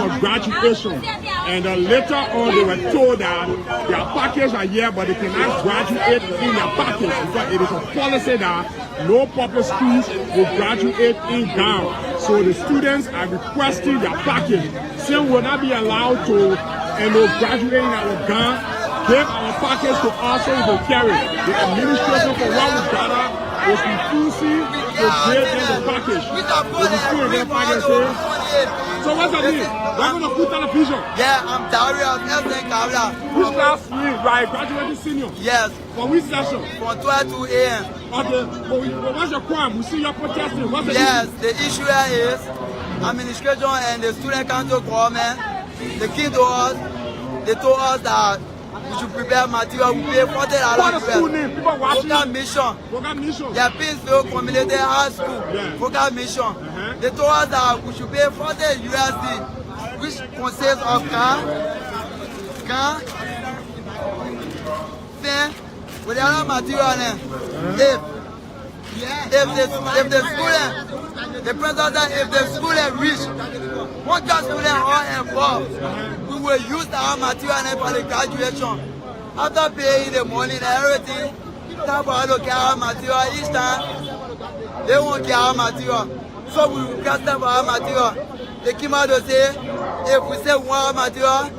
of graduation. And later on, they were told that their package are here, but they cannot graduate in their package because it is a policy that no public schools will graduate in gown. So the students are requesting their package. Some will not be allowed to graduate in our gown. Give our package to us so we can carry. The administration for what we gather is refusing to give them the package. The package. So what's that mean? We're going to put television. Yeah, I'm Darius Esen Kabla. Which class you right? Graduating senior? Yes. For which session? From 12 to a.m. Okay, but what's your crime? We see you're protesting. What's the issue? The issue here is administration and the student council government. They came to us. They told us that we should prepare material. We pay $40. What is school name? People watching. Program Mission. Program Mission. Yeah, Pittsfield Community High School. Yeah. Program Mission. They told us that we should pay $40 USD, which consists of car, then with the other material. If the student, the president, if the student reach 100 students or above, we will use our material for the graduation. After paying the money and everything, time for us to get our material each time, they won't get our material. So we request them for our material. They came out to say, if we say we want our material,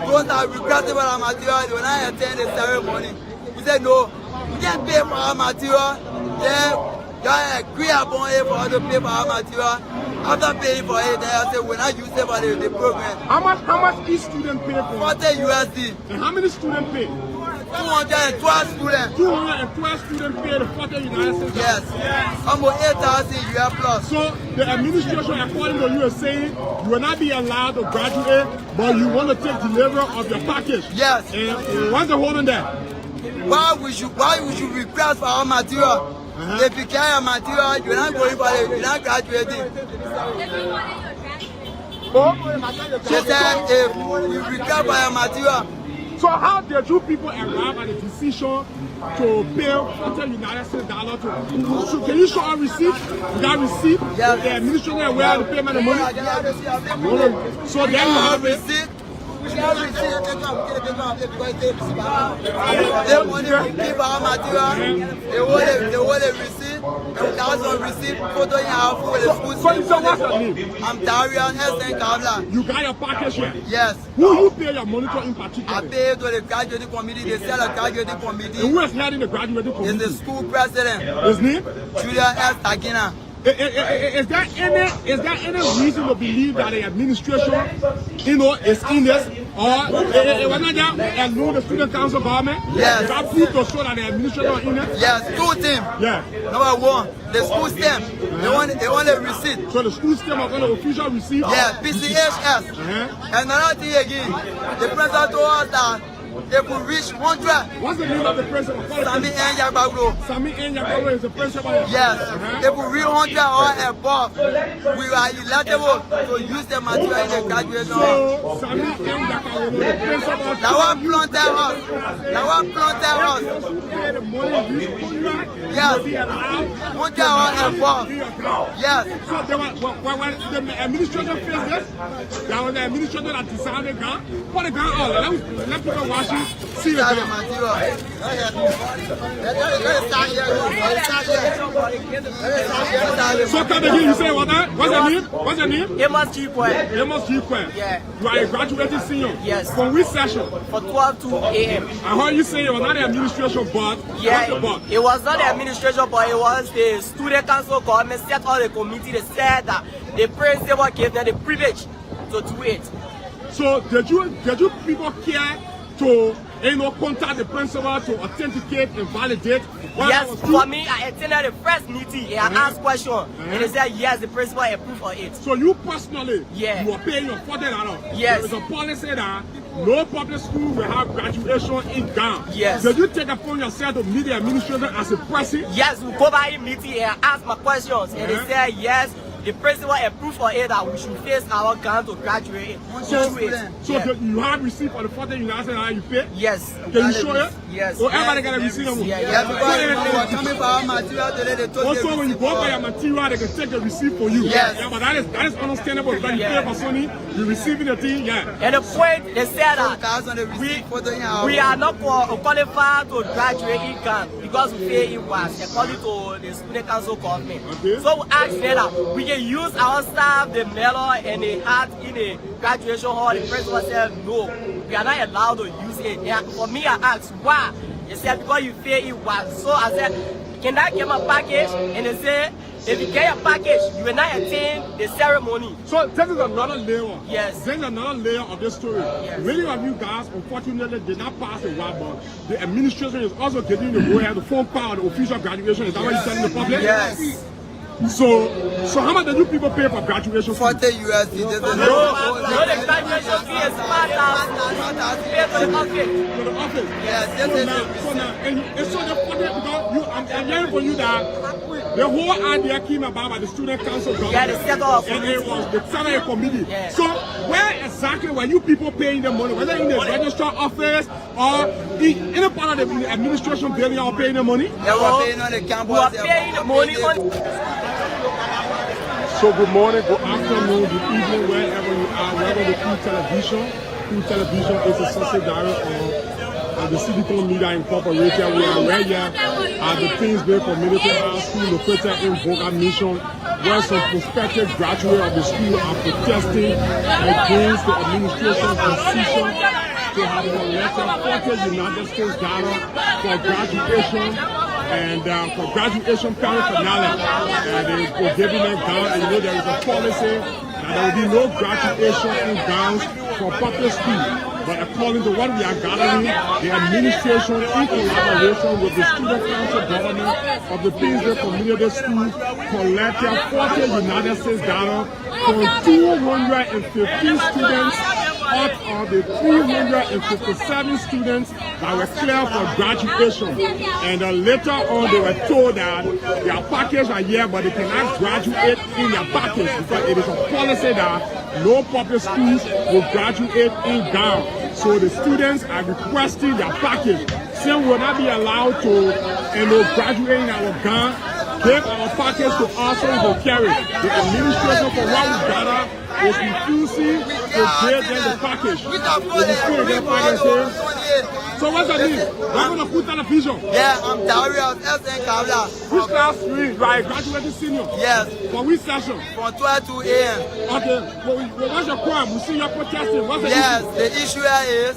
those that requested for our material, they will not attend the ceremony. We said no, we can't pay for our material. Then they agree upon it for us to pay for our material. After paying for it, they say we're not using it for the program. How much each student pay for? $40 USD. And how many students pay? 212 students. 212 students pay the $40 United States. Yes. Almost 8,000 US plus. So the administration, according to you, is saying you will not be allowed to graduate, but you want to take delivery of your package. Yes. And what's the hold on that? Why we should request for our material? If you carry your material, you're not going for it, you're not graduating. She said if you request for your material. So how did you people arrive at the decision to pay $40 United States to? So can you show a receipt? You got receipt? Yeah. The administration where the payment of money? So then you have receipt. The money we give our material, they want a receipt, and without some receipt, photo in our phone with the school. So what's your name? I'm Darius Esen Kabla. You got your package here? Yes. Who you pay your monitor in particular? I pay to the graduating committee, they sell a graduating committee. And who is heading the graduating committee? It's the school president. His name? Julia S. Tagina. Is there any reason to believe that the administration, is in this, or it was not just alone the student council government? Yes. Is that proof to show that the administration is in it? Yes, two things. Yeah. Number one, the school stamp. They want a receipt. So the school stamp are going to official receipt? Yeah, PCHS. And another thing again, the president told us that they could reach 100. What's the name of the president? Sami N. Yagbagbo. Sami N. Yagbagbo is the president. Yes. They could reach 100 or above. We are eligible to use the material in the graduation. So Sami N. Yagbagbo, the president. Now one planted us. Now one planted us. Yes. 100 or above. Yes. So when the administration faced this, that was the administration that decided the gun. What the gun all? Let people watch. See the so come again, you say what that? What's your name? Amos G. Kwen. Amos G. Kwen. Yeah. You are a graduating senior? Yes. From which session? For 12 to a.m. I heard you say it was not the administration, but it was not the administration, but it was the student council government set all the committee. They said that the principal gave them the privilege to do it. So did you people care to contact the principal to authenticate and validate? Yes, for me, I attended the first meeting and I asked questions, and they said yes, the principal approved of it. So you personally, you are paying your $40. Yes. There is a policy that no public school will have graduation in Ghana. Yes. Did you take upon yourself to meet the administrator as a person? Yes, we go by a meeting and ask my questions, and they said yes. the principal approved for it that we should face our gun to graduate. So you have received for the 40 United States you pay? Yes. Can you show it? Yes. So everybody got a receipt of it? Yeah, because we were coming for our material today, they told also, when you go for your material, they can take the receipt for you. Yes. Yeah, but that is understandable. Because you pay for Sony, you're receiving the thing, yeah. And the point, they said that we are not qualified to graduate in Ghana because we pay in was according to the student council government. Okay. So we asked them that we can use our staff, the melon and the hat in the graduation hall. The principal said no, we are not allowed to use it. And for me, I asked why. They said because you pay in was. So I said, can I get my package? And they said, if you get your package, you will not attend the ceremony. So this is another layer. Yes. This is another layer of this story. Yes. Many of you guys, unfortunately, did not pass the WAP, but the administration is also getting the go ahead, the phone call, the official graduation. Is that what you're telling the public? Yes. So how much did you people pay for graduation? 40 USD. No, the graduation fee is 5,000. Pay to the office. To the office. Yes, So now, and it's so the 40 because I'm hearing from you that the whole idea came about by the student council government. Yeah, the set up. And it was the salary committee. Yeah. So where exactly were you people paying the money? Whether in the registrar office or in any part of the administration building, you are paying the money? They were paying on the campus. We are paying the money on. So good morning, good afternoon, good evening, wherever you are. Welcome to Cool Television. Cool Television is a subsidiary of the Civic Media Incorporated. We are right here at the Kingsbury Community High School located in Boca Mission, where some prospective graduates of the school are protesting against the administration's decision to have collected 40 United States dollars for graduation. And for graduation paraphernalia, and they were giving them gowns. And you know there is a policy that there will be no graduation in gowns for public school. But according to what we are gathering, the administration, in collaboration with the student council government of the Kingsbury Community School, collected 40 United States dollars from 215 students out of the 357 students that were cleared for graduation. And later on they were told that their package are here but they cannot graduate in their package because it is a policy that no public schools will graduate in gown. So the students are requesting their package. Some will not be allowed to graduate in our gown. Give our package to us so we will carry. The administration for what we gather is refusing to give them the package. So what's that mean? Welcome to Cool Television. Yeah, I'm Darius SN Kavla. Which class 3? You are a graduating senior? Yes. For which session? From 12 to a.m. Okay. Well, what's your crime? We see you protesting. What's the Yes, issue? the issue here is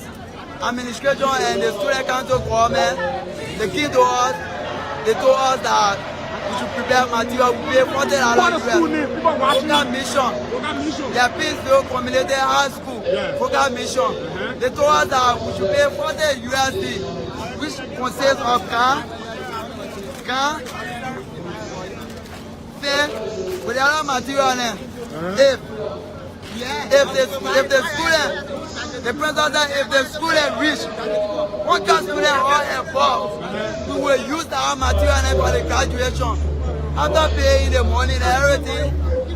administration and the student council government. They told us that we should prepare material. We pay $40. What is school name? People watching. Focus Mission. Focus Mission. They are Pittsfield Community High School. Yeah. Focus Mission. They told us that we should pay 40 USD, which consists of car, pen, with the other material then. If the student, the president said if the student reach 100 students or above, we will use our material for the graduation. After paying the money and everything,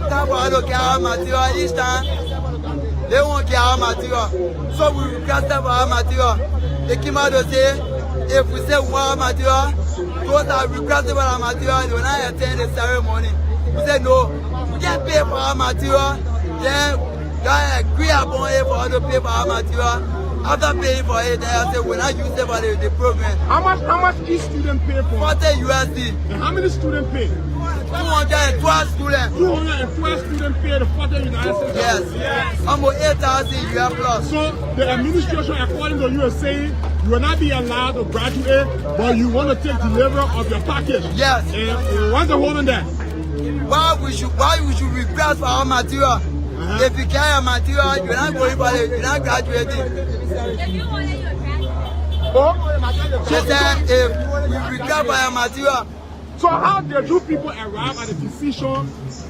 time for us to get our material each time, they won't get our material. So we requested for our material. They came out to say, if we say we want our material, those that requested for our material, they will not attend the ceremony. We said no, we can't pay for our material. Then God agree upon it for us to pay for our material. After paying for it, I said we're not using it for the program. How much each student pay for? 40 USD. And how many students pay? 212 students. 212 students pay the 40 United States. Yes. Almost 8,000 US plus. So the administration, according to you, is saying you will not be allowed to graduate, but you want to take delivery of your package. Yes. And what's the hold on that? Why we should request for our material? If you carry your material, you're not going for it, you're not graduating. She said if we request for your material. So how did you people arrive at the decision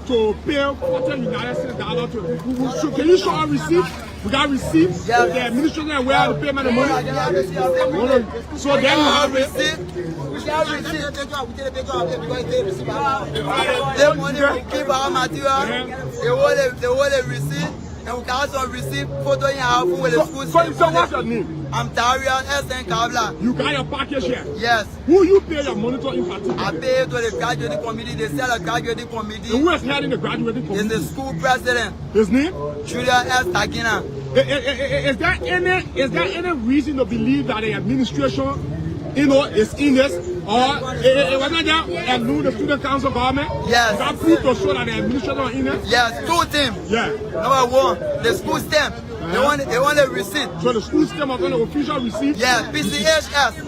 to pay 40 United States dollars to? So can you show a receipt? We got receipts. Yeah. The administration where the payment of money. So then you have it. We got receipt. The money we keep our material. They hold a receipt. And we can also receive photo in our phone with the school. So what's your name? I'm Tarian SN Kabla. You got your package here? Yes. Who you pay your monitor in particular? I pay to the graduating committee. They sell a graduating committee. And who is heading the graduating Is committee? the school president, His name? Julia S. Tagina. Is there any reason to believe that the administration, is in this, or it was not just the student council government? Yes. That proof to show that the administration is in this? Yes, two things. Yeah. Number one, the school stamp. They want a receipt. So the school stamp of an official receipt? Yes, PCHS.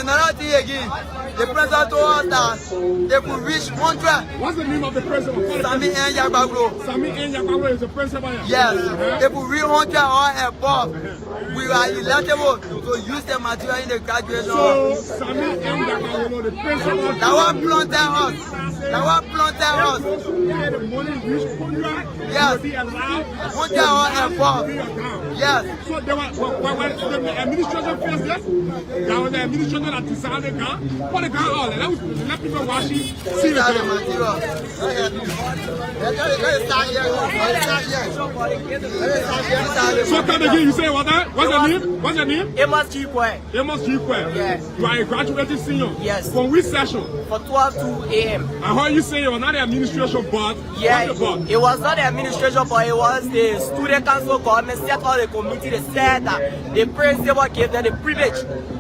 Another thing again, the president told us that they could reach 100. What's the name of the president? Sami N. Yagbaglo. Sami N. Yagbaglo is the principal here? Yes, they could reach 100 or above. We are eligible to use the material in the graduation. So Sami N. Yagbaglo, the principal. That one planted us. That one planted us. The money reach 100. Yes. Will be allowed 100 or above. Yes. So there was, when the administration faced this, there was the administration that designed the gun, put the gun all, and let people watch it, see the gun. So come again, you say what that? What's your name? What's your name? Amos Chikwe. Amos Chikwe. Yes. You are a graduating senior. Yes. From which session? For 12 a.m. I heard you say you were not the administration board. Yeah, What's the board? it was not the administration, but it was the student council government set all the committee. They said that the principal gave them the privilege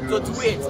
to do it.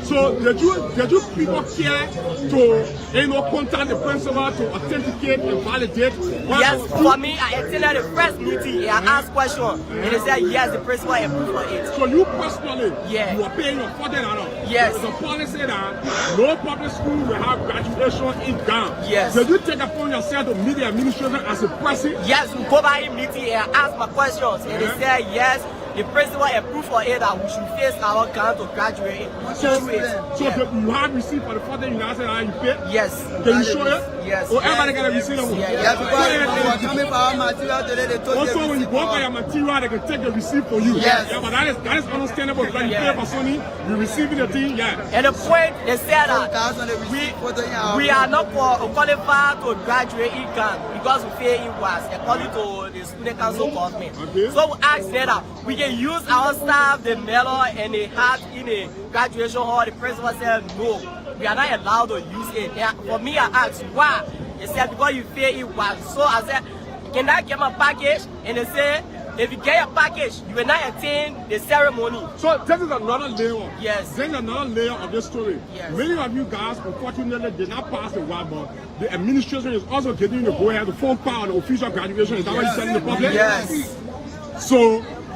So did you people care to contact the principal to authenticate and validate? Yes, for me, I attended the first meeting and I asked questions, and they said yes, the principal approved for it. So you personally, Yeah. you are paying your $40. Yes. The policy that no public school will have graduation in Ghana. Yes. Did you take upon yourself to meet the administration as a president? Yes, we go by a meeting and ask my questions, and they said yes, the principal approved for it that we should face our Ghana to graduate. So you have received for the $40 you pay? Yes. Can you show it? Yes. Or everybody can receive them? Yeah, because we were coming for our material today, they told Also, us when you go for your material, they can take the receipt for you. Yes. Yeah, but that is understandable. Because you pay for Sony, you receiving the thing, yeah. And the point, they said that we are not qualified to graduate in Ghana because we pay it was according to the student council government. Okay. So we asked them that we can use our staff, the melon and the hat in a graduation hall. The principal said no, we are not allowed to use it. And for me, I asked why. They said because you pay it was. So I said, can I get my package? And they said, if you get your package, you will not attend the ceremony. So this is another layer. Yes. This is another layer of this story. Yes. Many of you guys, unfortunately, did not pass the WAB, but the administration is also getting the go ahead to form part of the official graduation. Is that what you said in the public? Yes.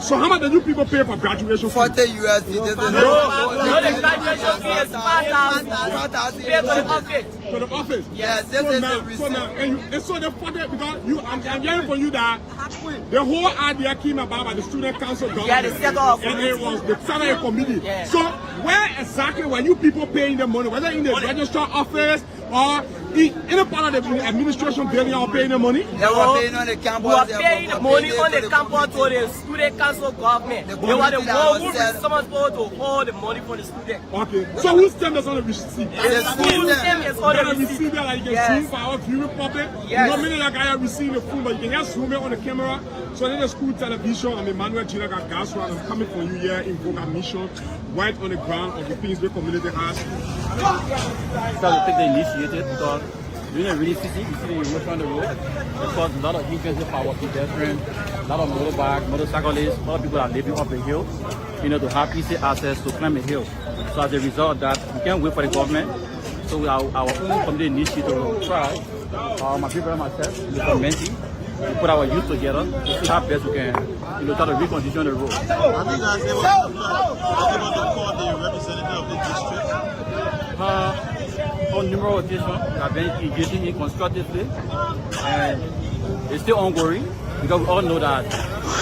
So how much did you people pay for graduation? 40 USD. No, the graduation fee is 5,000. Pay to the office. To the office. Yes, this So is now, the so now, receipt. and so the father, because I'm hearing from you that the whole idea came about by the student council government. Yeah, they set up a and it was the salary committee. Yeah. So where exactly were you people paying the money? Whether in the registrar office or in any part of the administration building, you are paying the money? They were paying on the campus. We are paying the money on the campus to the student council government. They were the one who is responsible to hold the money for the students. Okay. So whose stamp is on the receipt? The school name is on You the got a receipt there that you can zoom for our viewing public. Yes. Not many like I have received the phone, but you can just zoom it on the camera. So then the school television, I'm Emmanuel Gina Gasro, I'm coming from you here in Voga Mission, right on the ground of the Kingsway Community House. So we take the initiative because during the rainy season, you see the erosion on the road. It caused a lot of hindrances for our pedestrians, a lot of motorbikes, motorcyclists, a lot of people are living up the hill, to have easy access to climb the hill. So as a result of that, we can't wait for the government. So we our own community initiative will try, my people and myself, Mr. Menti, we put our youth together to see how best we can, try to recondition the road. I think I was able to call the representative of the district. On numerous occasions, we have been engaging in constructively, and it's still ongoing because we all know that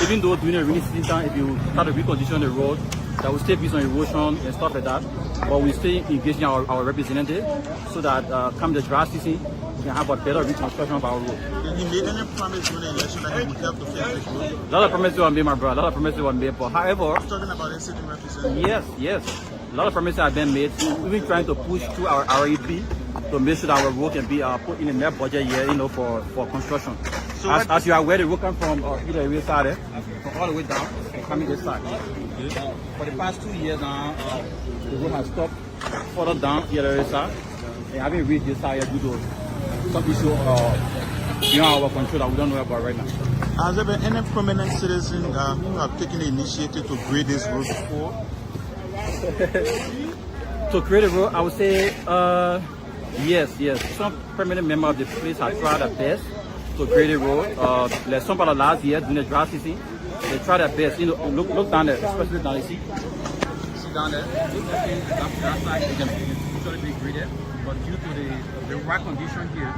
even though during the rainy season, if you try to recondition the road, There will still be some erosion and stuff like that, but we still engaging our representatives so that come the dry season, we can have a better reconstruction of our road. Did he make any promise during the election that he would help to fix this road? A lot of promises were made, my brother. A lot of promises were made, but however, I'm talking about a sitting representative. yes. A lot of promises have been made. We've been trying to push through our REP to make sure that our road can be put in the next budget year, for construction. So as you are aware, the road comes from either way side, from all the way down and coming this side. For the past 2 years now, the road has stopped further down here the side, and haven't reached this side yet due to some issue beyond our control that we don't know about right now. Has there been any prominent citizen who have taken the initiative to grade this road before? To create a road, I would say yes. Some permanent member of the place have tried their best to create a road. Like some part of last year during the dry season, they tried their best. Look down there, especially down there. See down there. That side they can usually be graded, but due to the right condition here,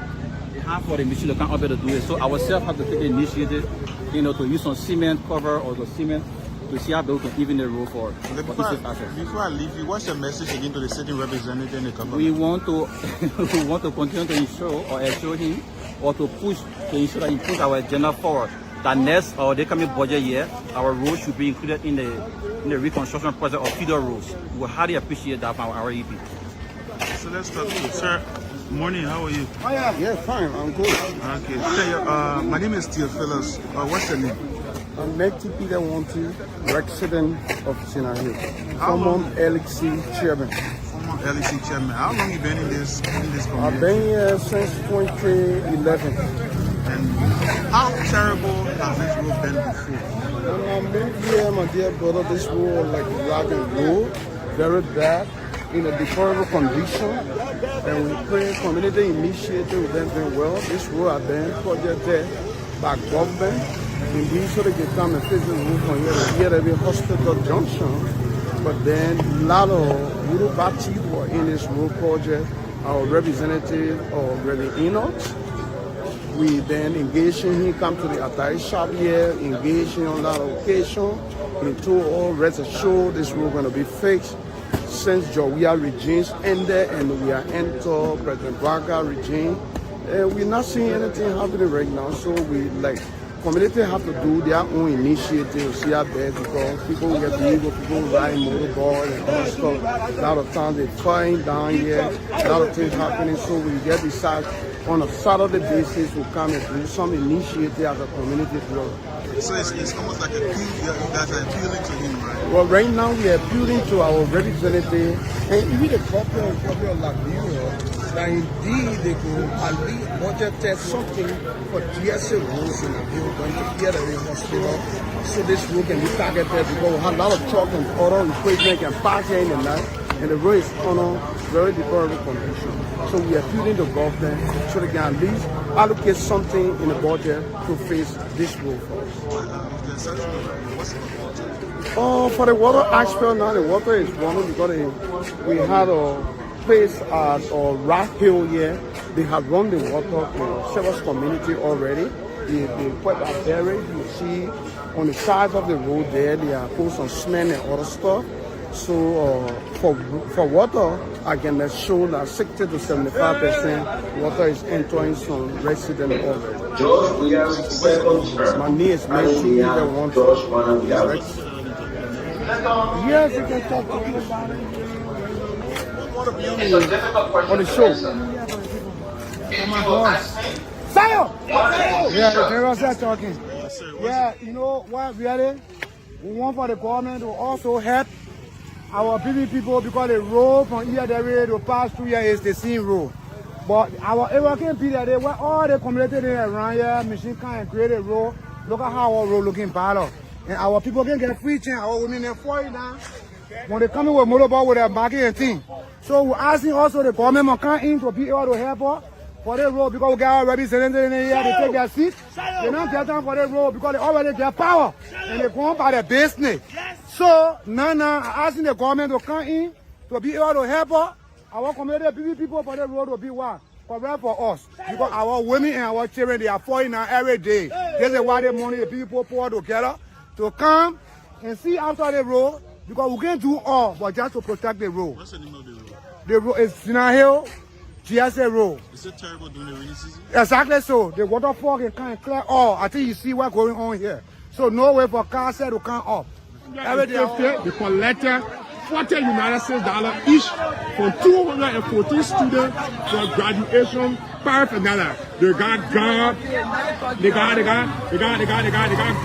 they have for the machine to come up here to do it. So ourselves have to take the initiative, to use some cement cover or the cement to see how we can even the road for Before I leave you, what's your message again to the sitting representative in the government? We want to continue to assure him or to ensure that he push our agenda forward. That next or the coming budget year, our roads should be included in the reconstruction project of feeder roads. We will highly appreciate that from our REP. So let's talk to you, sir. Morning, how are you? Oh yeah, fine, I'm good. Okay, sir, my name is Theophilus. What's your name? I'm Matthew Peter Wanty, resident of China Hill. Former LXC chairman. Former LEC chairman. How long you been in this community? I've been here since 2011. And how terrible has this road been before? When I moved here, my dear brother, this road was like a rotten road, very bad, in a deplorable condition. And we pray community initiative with them very well. This road has been projected by government. Indeed, so they can come and fix the roof from here to the hospital junction. But then a lot of little bati were in this road project. Our representative, Reverend Enoch, we then engaged in him, come to the Atari shop here, engaged in on that occasion. He told all rest assured this road going to be fixed since Jowiya regimes ended and we are enter President Braga regime. We're not seeing anything happening right now, so we community have to do their own initiative, see how bad, because people get legal, people ride motorboard and all stuff. A lot of times they're flying down here, a lot of things happening, so we get decided on a Saturday basis we'll come and do some initiative as a community group. So it's almost like a plea, you guys are appealing to him, right? Well, right now we are appealing to our representative and even the government of Liberia that indeed they could at least budget something for GSA roads in the hill going to get a hospital so this road can be targeted because we have a lot of truck and other equipment and park here in the night and the road is on a very deplorable condition. So we are appealing to government so they can at least allocate something in the budget to face this road for us. For the water aspect now, the water is running because we had a place at Rock Hill here. They have run the water in several community already. The pipe are buried. You see on the sides of the road there, they are put some cement and other stuff. So for water, I can show that 60 to 75% water is entering some resident already. George, we have 6 seconds. My name is Matthew. Yes, you can talk to me about it. On the show. Yeah, they was talking. Yeah, you know what, really? We want for the government to also help our people because the road from here to pass through here is the same road. But our American people, they were all the community around here, machine can and create a road. Look at how our road looking better. And our people can get free change. Our women are 40 now. When they come in with motorbike with their baggage and thing. So we're asking also the government to come in to be able to help us for the road because we got our representatives in here, they take their seat. They don't get time for the road because they already get power and they go on by their business. So now I'm asking the government to come in to be able to help us. Our community people for the road will be what? Correct for us. Because our women and our children, they are falling now every day. This is why the money the people pour together to come and see after the road because we can't do all, but just to protect the road. What's the name of the road? The road is Sinai Hill, GSA Road. Is it terrible during the rainy season? Exactly so. The waterfall can come and clear all. I think you see what's going on here. So no way for cars to come up. They collected $40 United States each for 214 students for graduation paraphernalia. They got gowns, they got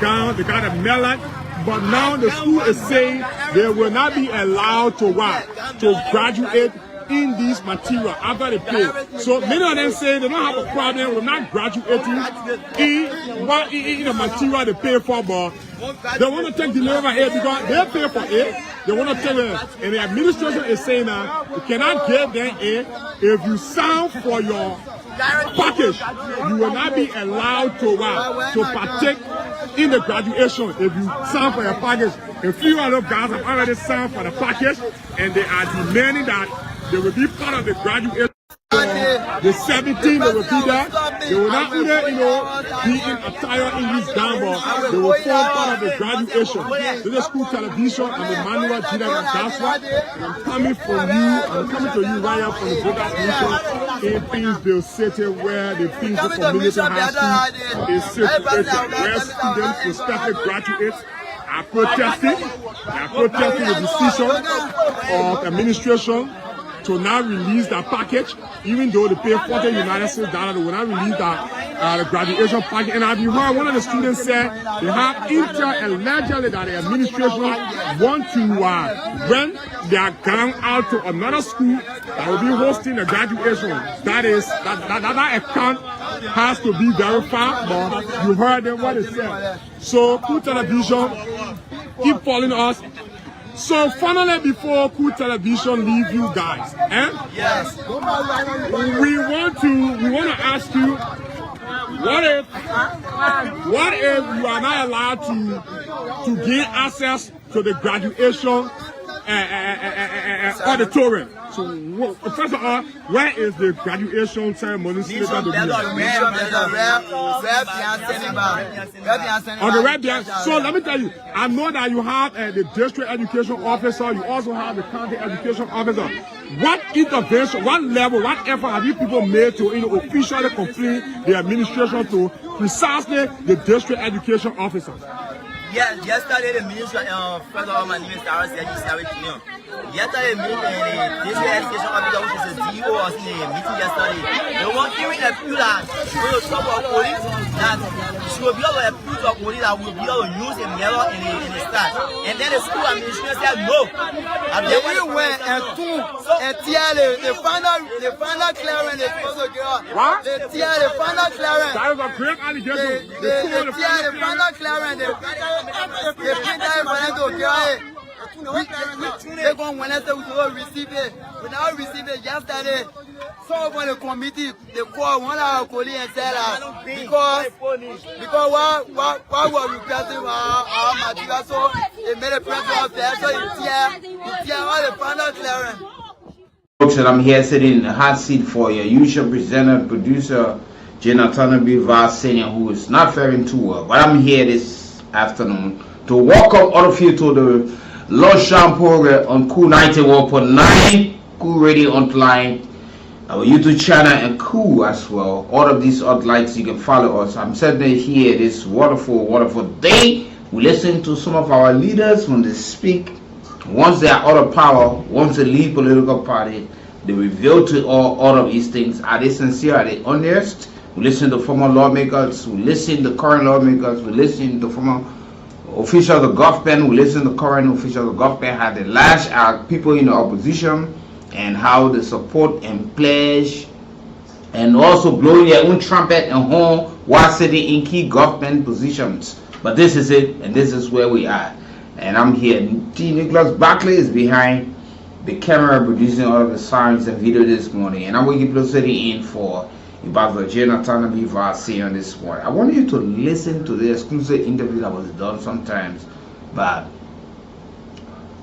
gowns, they got a melon. But now the school is saying they will not be allowed to what? To graduate in these material after they pay. So many of them say they don't have a problem with not graduating in the material they pay for, but they want to take the level here because they pay for it. They want to take it, and the administration is saying that you cannot give them it if you sign for your package. You will not be allowed to partake in the graduation if you sign for your package. A few other guys have already signed for the package, and they are demanding that they will be part of the graduation. The 17 they will be there. They will not either, be in attire in this gown, but they will form part of the graduation. This is School Television. I'm Emmanuel Jida Gaswa. I'm coming from you. I'm coming to you right here from the Brothers Mission in Pinsville City, where the Pinsville Community High School is situated, where students, prospective graduates, are protesting. They are protesting the decision of administration to not release that package, even though they pay $40 United States, they will not release the graduation package. And I've heard one of the students said they have intel allegedly that the administration want to rent their gown out to another school that will be hosting the graduation. That account has to be verified, but you heard them what they said. So Cool Television keep following us. So finally, before Cool Television leave you guys, Yes. we want to ask you, what if you are not allowed to gain access to the graduation auditorium? So first of all, where is the graduation ceremony? On the red band. So let me tell you, I know that you have the district education officer, you also have the county education officer. What intervention, what level, what effort have you people made to officially complain the administration to precisely the district education officer? Yes, yesterday the minister, first of all, my name is Darren Sawi. Yesterday, the district education officer, which is the DO, was in a meeting yesterday. They were hearing a few that she will talk about police, that she will be able to prove to police that will be able to use a mirror in the start. And then the school administration said no. And they went and two, and the final clearance, they supposed to get out. What? The final clearance. That is a great allegation. The final clearance, they put that for them to get out. They're going Wednesday, we will receive it. We now receive it yesterday. So when the committee, they call one of our colleagues and said because what were requesting our material, so they made a press of that, so it's here all the final clearance. Folks, and I'm here sitting in the hot seat for your usual presenter and producer, Jonathan B. Vaz Senior, who is not faring too well. But I'm here this afternoon to welcome all of you to the lunchtime program on Cool 91.9, Cool Radio Online, our YouTube channel, and Cool as well. All of these outlets, you can follow us. I'm sitting here this wonderful day. We listen to some of our leaders when they speak. Once they are out of power, once they leave political party, they reveal to all of these things. Are they sincere? Are they honest? We listen to former lawmakers. We listen to current lawmakers. We listen to former officials of the government. We listen to current officials of the government, how they lash at people in the opposition and how they support and pledge and also blowing their own trumpet and horn while sitting in key government positions. But this is it, and this is where we are. And I'm here. T. Nicholas Barkley is behind the camera producing all of the sounds and video this morning. And I'm going to keep sitting in for Ambassador Jonathan B. Vaz Senior this morning. I want you to listen to the exclusive interview that was done sometimes by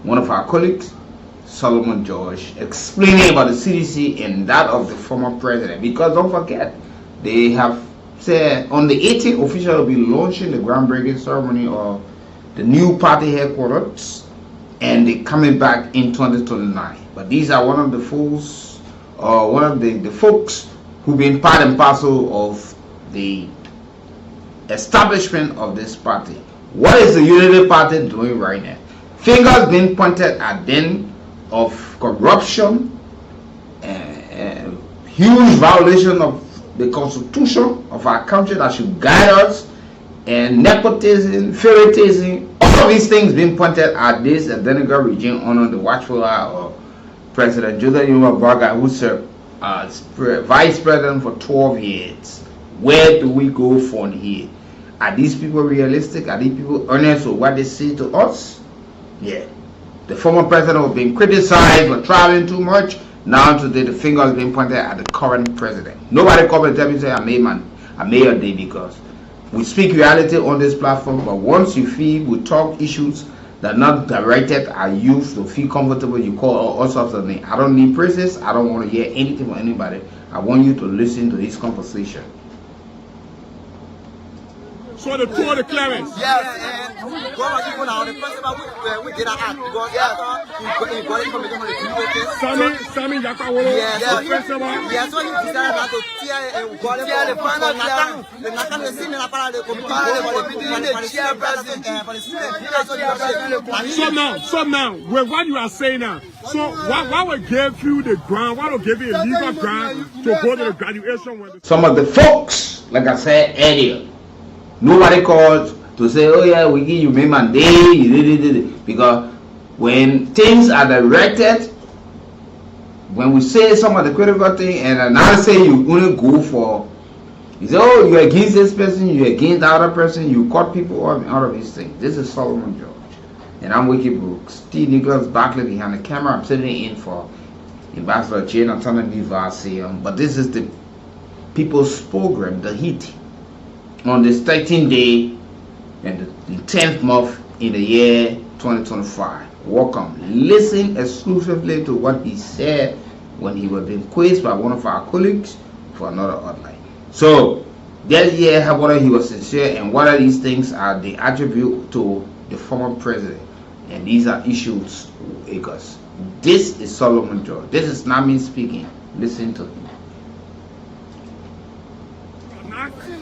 one of our colleagues, Solomon George, explaining about the CDC and that of the former president. Because don't forget, they have said on the 18th, officially will be launching the groundbreaking ceremony of the new party headquarters and they're coming back in 2029. But these are one of the fools, or one of the folks who've been part and parcel of the establishment of this party. What is the Unity Party doing right now? Fingers being pointed at them of corruption, huge violation of the constitution of our country that should guide us, and nepotism, favoritism, all of these things being pointed at this Senegal regime under the watchful eye of President Joseph Yuma Barga, who served as vice president for 12 years. Where do we go from here? Are these people realistic? Are these people honest with what they say to us? Yeah. The former president was being criticized for traveling too much. Now today the finger is being pointed at the current president. Nobody come and tell me say I made your day, because we speak reality on this platform, but once you feel we talk issues that are not directed at you to feel comfortable, you call all sorts of names. I don't need praises. I don't want to hear anything from anybody. I want you to listen to this conversation. So the tour, the clearance. Yes, and God was even now the principal we did not act because he got information from the community. Sammy Yakawolo, yes, principal. Yes, so he decided not to tear the final clearance. The Nakan is in the committee. So now, with what you are saying now, so what will give you the ground? What will give you a legal ground to go to the graduation? Some of the folks, like I said earlier, nobody called to say, oh yeah, we give you payment day, because when things are directed, when we say some of the critical thing, and another say you only go for, you say, oh, you're against this person, you're against the other person, you cut people out of these things. This is Solomon George, and I'm Wiki Brooks. Steve Nicholas Barkley behind the camera. I'm sitting in for Ambassador Jonathan B. Vassey, but this is the people's program, The Heat, on this 13th day and the 10th month in the year 2025. Welcome. Listen exclusively to what he said when he was being quizzed by one of our colleagues for another hotline. So that year, whether he was sincere and what of these things are the attribute to the former president, and these are issues because this is Solomon George. This is not me speaking. Listen to him.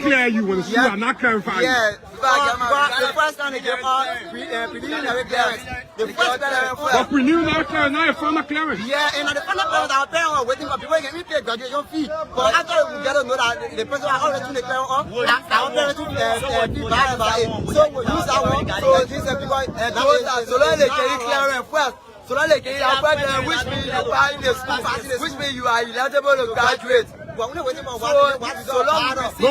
Clear you when you are not clarifying. Yeah, the first time they gave us preliminary clearance. The first time but preliminary clearance, not a final clearance. Yeah, and the final clearance, our parents were waiting for people to pay graduation fee. But after we get to know that the person was already doing the clearance off, our parents took fee back about it. So we use that one. So this is because so let they get clearance first. So let they get it, which means you are in the school, which means you are eligible to graduate. So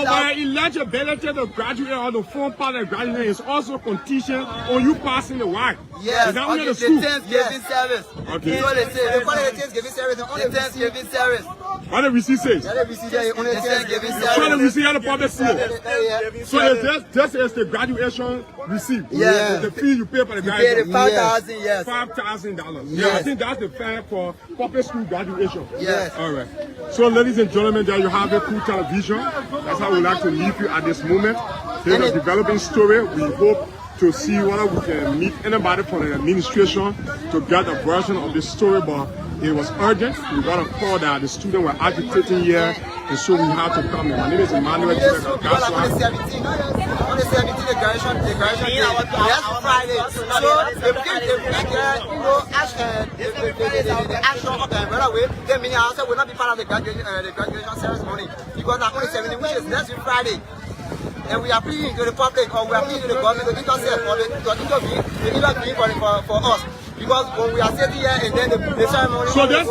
my eligibility to graduate or to form part of graduation is also contingent on you passing the WAC. Yes, is that okay, the school? Thanksgiving service. Okay. So they say, they call it Thanksgiving service, the only Thanksgiving service. What the receipt says? The receipt says only Thanksgiving service. So the receipt of the public seal. So this is the graduation receipt. Yeah. The fee you pay for the graduation. You pay the $5,000, yes. $5,000. Yes. Yeah, I think that's the fare for public school graduation. Yes. All right. So ladies and gentlemen, there you have a cool television. That's how we like to leave you at this moment. Here's a developing story. We hope to see whether we can meet anybody from the administration to get a version of this story, but it was urgent. We got a call that the students were agitating here, and so we had to come in. My name is Emmanuel. On the 17th, the graduation day. That's Friday. So if the action of the right away, then meaning also will not be part of the graduation ceremony because I'm only 17, which is next week Friday. And we are pleading to the public, or we are pleading to the government to intercede to intervene for us. Because when we are sitting here and then the ceremony. So this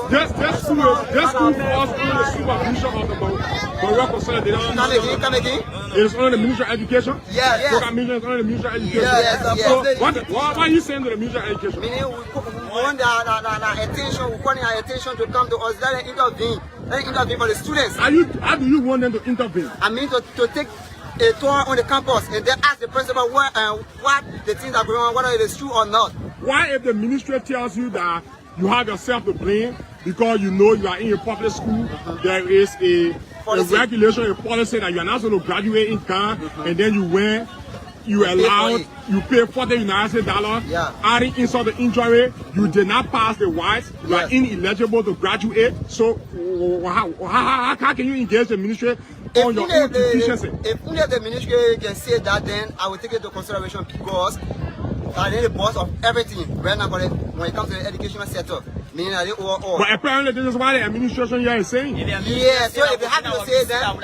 school falls under the supervision of the Baroque Consolidated. Come again? It is under the Ministry of Education? Yes. Program Ministry is under the Ministry of Education? Yes. So what are you saying to the Ministry of Education? Meaning we want the attention, we want our attention to come to us, let them intervene. Let them intervene for the students. How do you want them to intervene? I mean to take a tour on the campus and then ask the principal what the things are going on, whether it is true or not. Why if the ministry tells you that you have yourself to blame because you know you are in a public school, there is a regulation, a policy that you are not going to graduate in Ghana, and then you went you allowed, you pay $40 Yeah. adding insult to injury, you did not pass the WISE, you are Yes. ineligible to graduate. So how can you engage the ministry on your own deficiency? If only the ministry can say that, then I will take it into consideration because I am the boss of everything right now when it comes to the educational sector. Meaning that they all. But apparently this is what the administration here is saying. Yeah, so if they have to say that,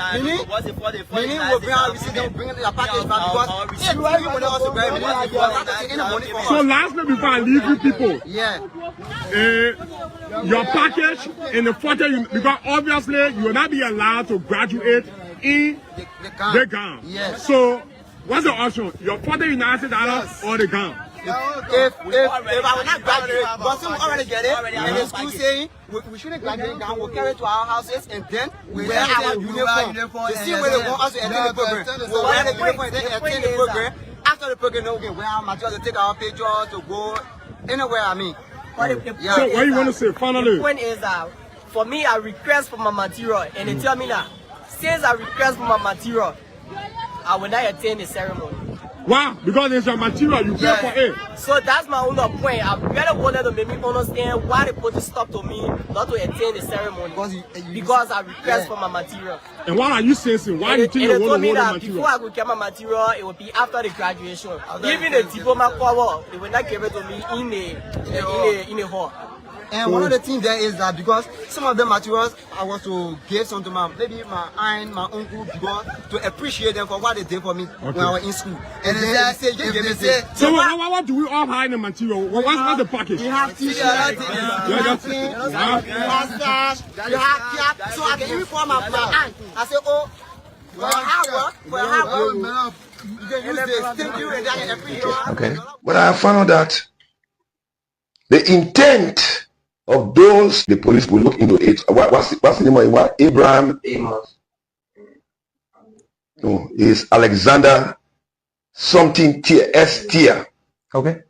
meaning will bring our receipt, they'll bring the package back because if you will not also bring money, you have to take any money from So us. lastly, before I leave you people, Yeah. your package in the 40, because obviously you will not be allowed to graduate in the gown. Yes. So what's the option? Your $40 or the gown? If I will not graduate, but we already get it, and the school saying we shouldn't graduate down, we'll carry it to our houses, and then we wear our uniform. The same way they want us to attend the program. We'll wear the uniform and then attend the program. After the program, then we can wear our material to take our pictures, to go anywhere, I mean. So what you want to say, finally? The point is that for me, I request for my material, and they tell me that since I request for my material, I will not attend the ceremony. Wow, because it's your material, you pay for it. So that's my only point. I really wanted to make me understand why they put a stop to me not to attend the ceremony. Because I request for my material. And what are you saying? Why do you think you they want told to me hold the that material? before I could get my material, it would be after the graduation. Even the diploma cover, they will not give it to me in the hall. And one of the things there is that because some of the materials I was to give some to maybe my aunt, my uncle, because to appreciate them for what they did for me when I was in school. And they say, so what do we all hide in the material? What's the package? you have t-shirts, you have pants, you have so I can even call my aunt. I say, oh, for your hard work, you can use this. Thank you, and I appreciate. Okay, but I found out that the intent of those, the police will look into it. What's the name of it? What? Abraham? No, it's Alexander something Tier, S Tier. Okay.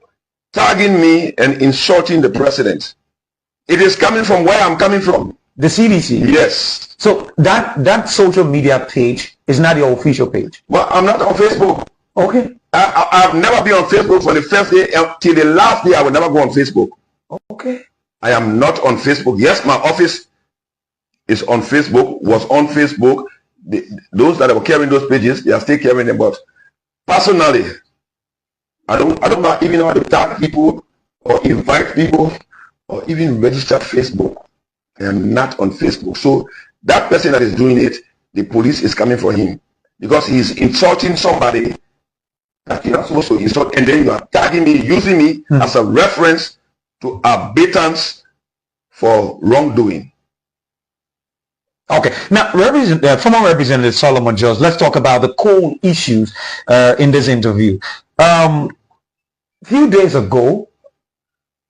Tagging me and insulting the president. It is coming from where I'm coming from. The CDC? Yes. So that social media page is not your official page? Well, I'm not on Facebook. Okay. I've never been on Facebook from the first day till the last day. I will never go on Facebook. Okay. I am not on Facebook. Yes, my office is on Facebook, was on Facebook. Those that were carrying those pages, they are still carrying them. But personally, I don't even know how to tag people or invite people or even register Facebook. I am not on Facebook. So that person that is doing it, the police is coming for him because he is insulting somebody that you're not supposed to insult, and then you are tagging me, using me as a reference to abatements for wrongdoing. Okay. Now, former Representative Solomon George, let's talk about the core issues in this interview. A few days ago,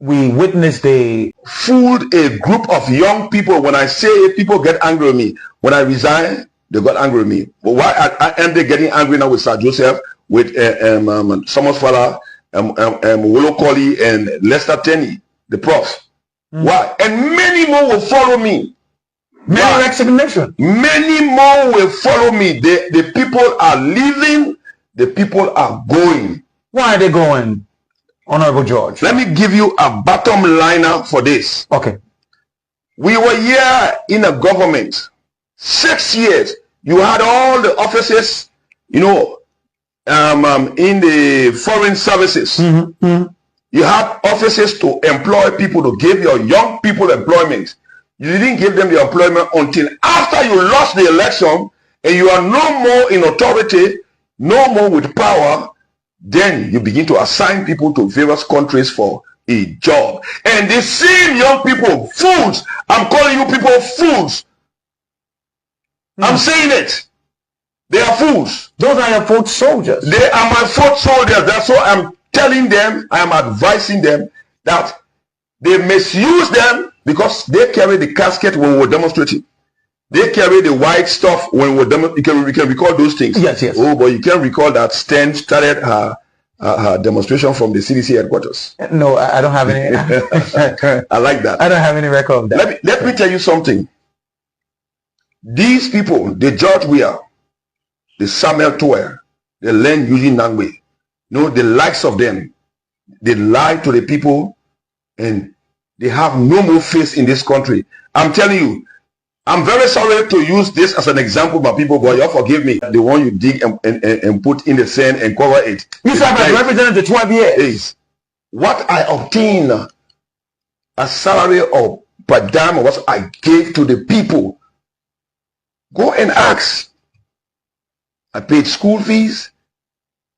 we witnessed fooled a group of young people. When I say it, people get angry with me. When I resign, they got angry with me. But why am they getting angry now with Sir Joseph, with Thomas Fowler, Wolo Colley, and Lester Tenney, the prof? Why? And many more will follow me. Many resignation. Many more will follow me. The people are leaving. The people are going. Why are they going, Honorable George? Let me give you a bottom liner for this. Okay. We were here in a government 6 years. You had all the offices, in the foreign services. You had offices to employ people, to give your young people employment. You didn't give them the employment until after you lost the election and you are no more in authority, no more with power. Then you begin to assign people to various countries for a job. And the same young people, fools, I'm calling you people fools. I'm saying it. They are fools. Those are your foot soldiers. They are my foot soldiers. That's why I'm telling them, I am advising them that they misuse them because they carry the casket when we were demonstrating. They carry the white stuff when we were demonstrating. We can recall those things. Yes, yes. Oh, but you can recall that Sten started her demonstration from the CDC headquarters. No, I don't have any. I like that. I don't have any record of that. Let me tell you something. These people, the George Weah, the Samuel Toer, the Len Eugene Nangwe, No, the likes of them, they lie to the people and they have no more face in this country. I'm telling you, I'm very sorry to use this as an example, but people, but you forgive me. The one you dig and put in the sand and cover it. You have represented 12 years. What I obtained as salary or per dime or what I gave to the people. Go and ask. I paid school fees.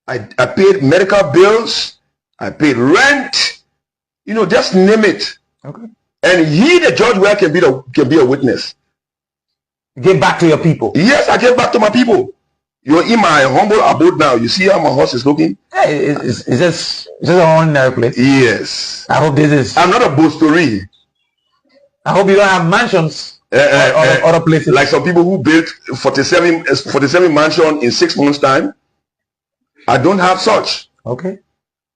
I paid medical bills. I paid rent. You know, just name it. Okay. And he, the George Weah, can be a witness. Give back to your people. Yes, I gave back to my people. You're in my humble abode now. You see how my horse is looking? Hey, it's just an ordinary place. Yes. I hope this is. I'm not a boastery. I hope you don't have mansions other places. Like some people who built 47 mansion in 6 months' time. I don't have such. Okay.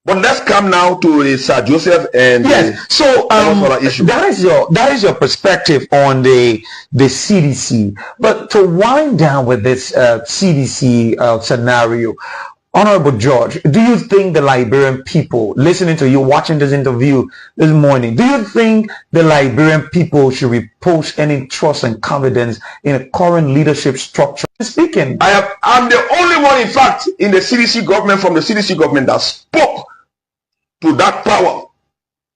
But let's come now to Sir Joseph and so that is your perspective on the CDC. But to wind down with this CDC scenario, Honorable George, do you think the Liberian people listening to you, watching this interview this morning, do you think the Liberian people should repose any trust and confidence in a current leadership structure? Speaking, I'm the only one, in fact, in the CDC government, from the CDC government, that spoke to that power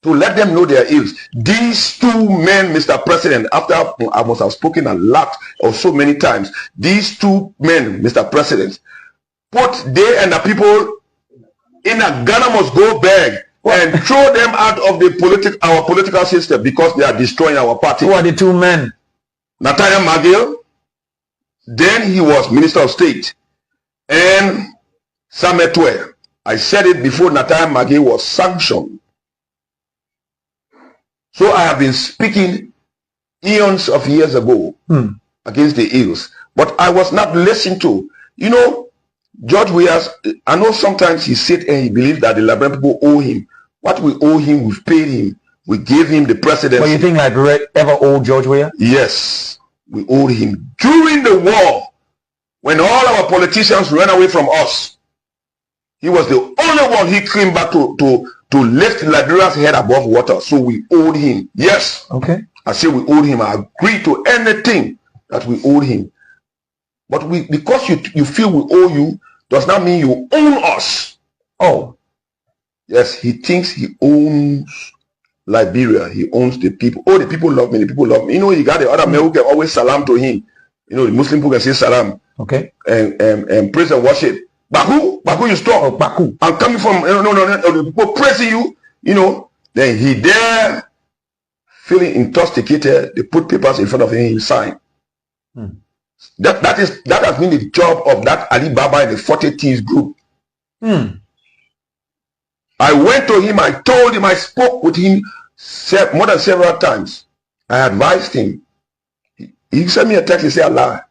to let them know their ills. These two men, Mr. President, after I must have spoken a lot or so many times, these two men, Mr. President, put they and the people in a Ghana must go bag and throw them out of the our political system because they are destroying our party. Who are the two men? Nathaniel McGill, then he was Minister of State, and Samuel Twe. I said it before Nathaniel McGill was sanctioned. So I have been speaking eons of years ago against the ills, but I was not listened to. You know, George Weah, I know sometimes he said and he believes that the Liberian people owe him. What we owe him, we've paid him. We gave him the presidency. But you think Liberia ever owed George Weah? Yes, we owed him. During the war, when all our politicians ran away from us, he was the only one he came back to lift Liberia's head above water. So we owed him. Yes. Okay. I say we owed him. I agree to anything that we owed him. But because you feel we owe you, does not mean you own us. Oh. Yes, he thinks he owns Liberia. He owns the people. Oh, the people love me. The people love me. You know, you got the other men who can always salam to him. You know, the Muslim people can say salam. Okay. And praise and worship. Baku, you stop. Oh, Baku. I'm coming from, no, the people praising you, you know. Then he there, feeling intoxicated, they put papers in front of him, he signed. That has been the job of that Ali Baba and the 40 Thieves group. I went to him, I told him, I spoke with him more than several times. I advised him. He sent me a text, he said, Allah.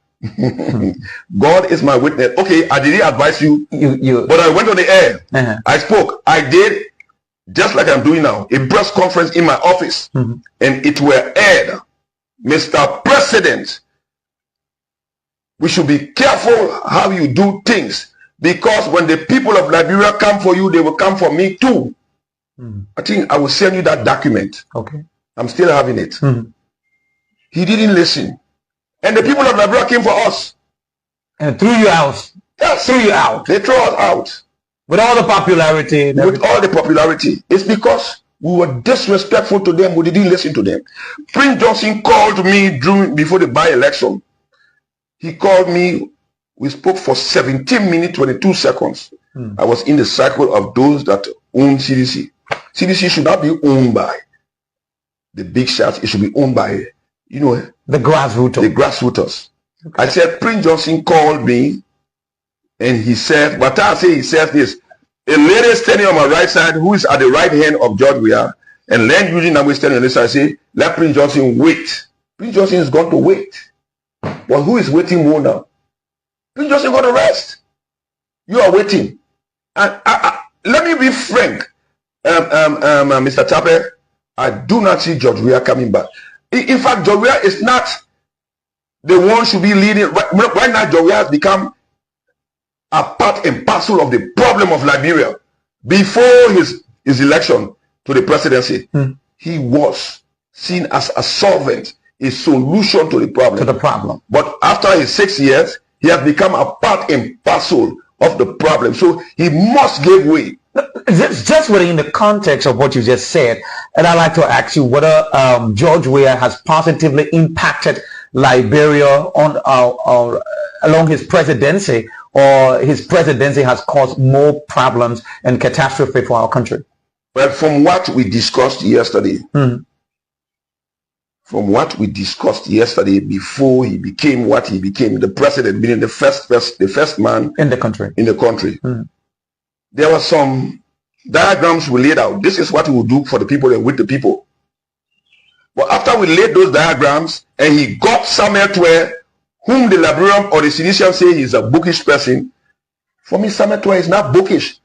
God is my witness. Okay, I didn't advise you, but I went on the air. I spoke. I did just like I'm doing now, a press conference in my office, and it were aired. Mr. President, we should be careful how you do things, because when the people of Liberia come for you, they will come for me too. I think I will send you that document. Okay, I'm still having it. He didn't listen. And the people of Liberia came for us. And threw you out. Yes. Threw you out. They threw us out. With all the popularity. With all the popularity. It's because we were disrespectful to them. We didn't listen to them. Prince Johnson called me before the by-election. He called me. We spoke for 17 minutes, 22 seconds. I was in the cycle of those that own CDC. CDC should not be owned by the big shots. It should be owned by, you know, the grassroots. The grassroots. Okay. I said, Prince Johnson called me and he said, but I say he says this, a lady standing on my right side who is at the right hand of George Weah, and Len using that way standing on this side, I say, let Prince Johnson wait. Prince Johnson is going to wait. But who is waiting more now? Prince Johnson got to rest. You are waiting. And let me be frank, Mr. Tappe, I do not see George Weah coming back. In fact, George Weah is not the one should be leading. Right now, George Weah has become a part and parcel of the problem problem of Liberia, before his election to the presidency, he was seen as a solvent, a solution to the problem. But after his 6 years, he has become a part and parcel of the problem. So he must give way. Just within the context of what you just said, and I'd like to ask you whether George Weah has positively impacted Liberia on along his presidency, or his presidency has caused more problems and catastrophe for our country. Well, from what we discussed yesterday, before he became what he became, the president, meaning the first man in the country, there were some diagrams we laid out. This is what we will do for the people and with the people. But after we laid those diagrams, and he got Samuel Twere, whom the Liberian or the Clinicians say he's a bookish person, for me, Samuel Twere is not bookish.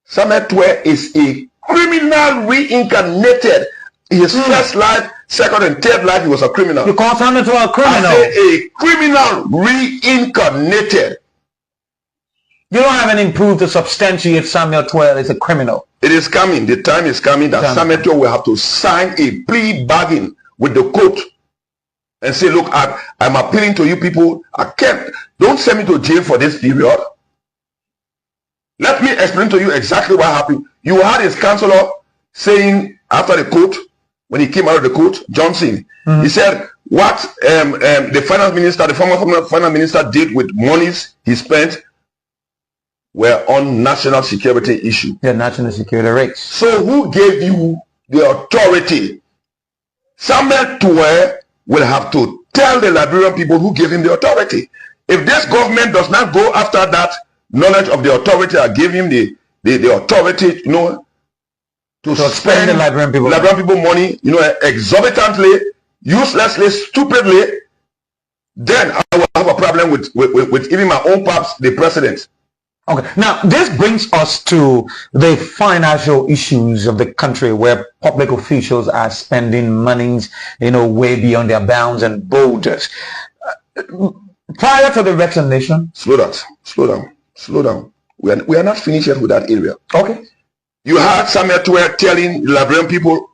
Samuel Twere is a criminal reincarnated. In his first life, second and third life, he was a criminal. You call Samuel Twere a criminal? I say a criminal reincarnated. You don't have any proof to substantiate Samuel Twere is a criminal. It is coming. The time is coming that Samuel Twere will have to sign a plea bargain with the court and say, look, I'm appealing to you people. Don't send me to jail for this period. Let me explain to you exactly what happened. You had his counselor saying after the court, when he came out of the court, Johnson, he said what the finance minister, the former finance minister did with monies he spent were on national security issue. Yeah, national security rates. So who gave you the authority? Samuel Twere will have to tell the Liberian people who gave him the authority. If this government does not go after that knowledge of the authority, I give him the authority, to spend the Liberian people money, exorbitantly, uselessly, stupidly, then I will have a problem with even my own paps, the president. Okay, now this brings us to the financial issues of the country, where public officials are spending monies, way beyond their bounds and borders. Prior to the vaccination, slow down. We are not finished yet with that area. Okay. You heard Samuel Twere telling the Liberian people,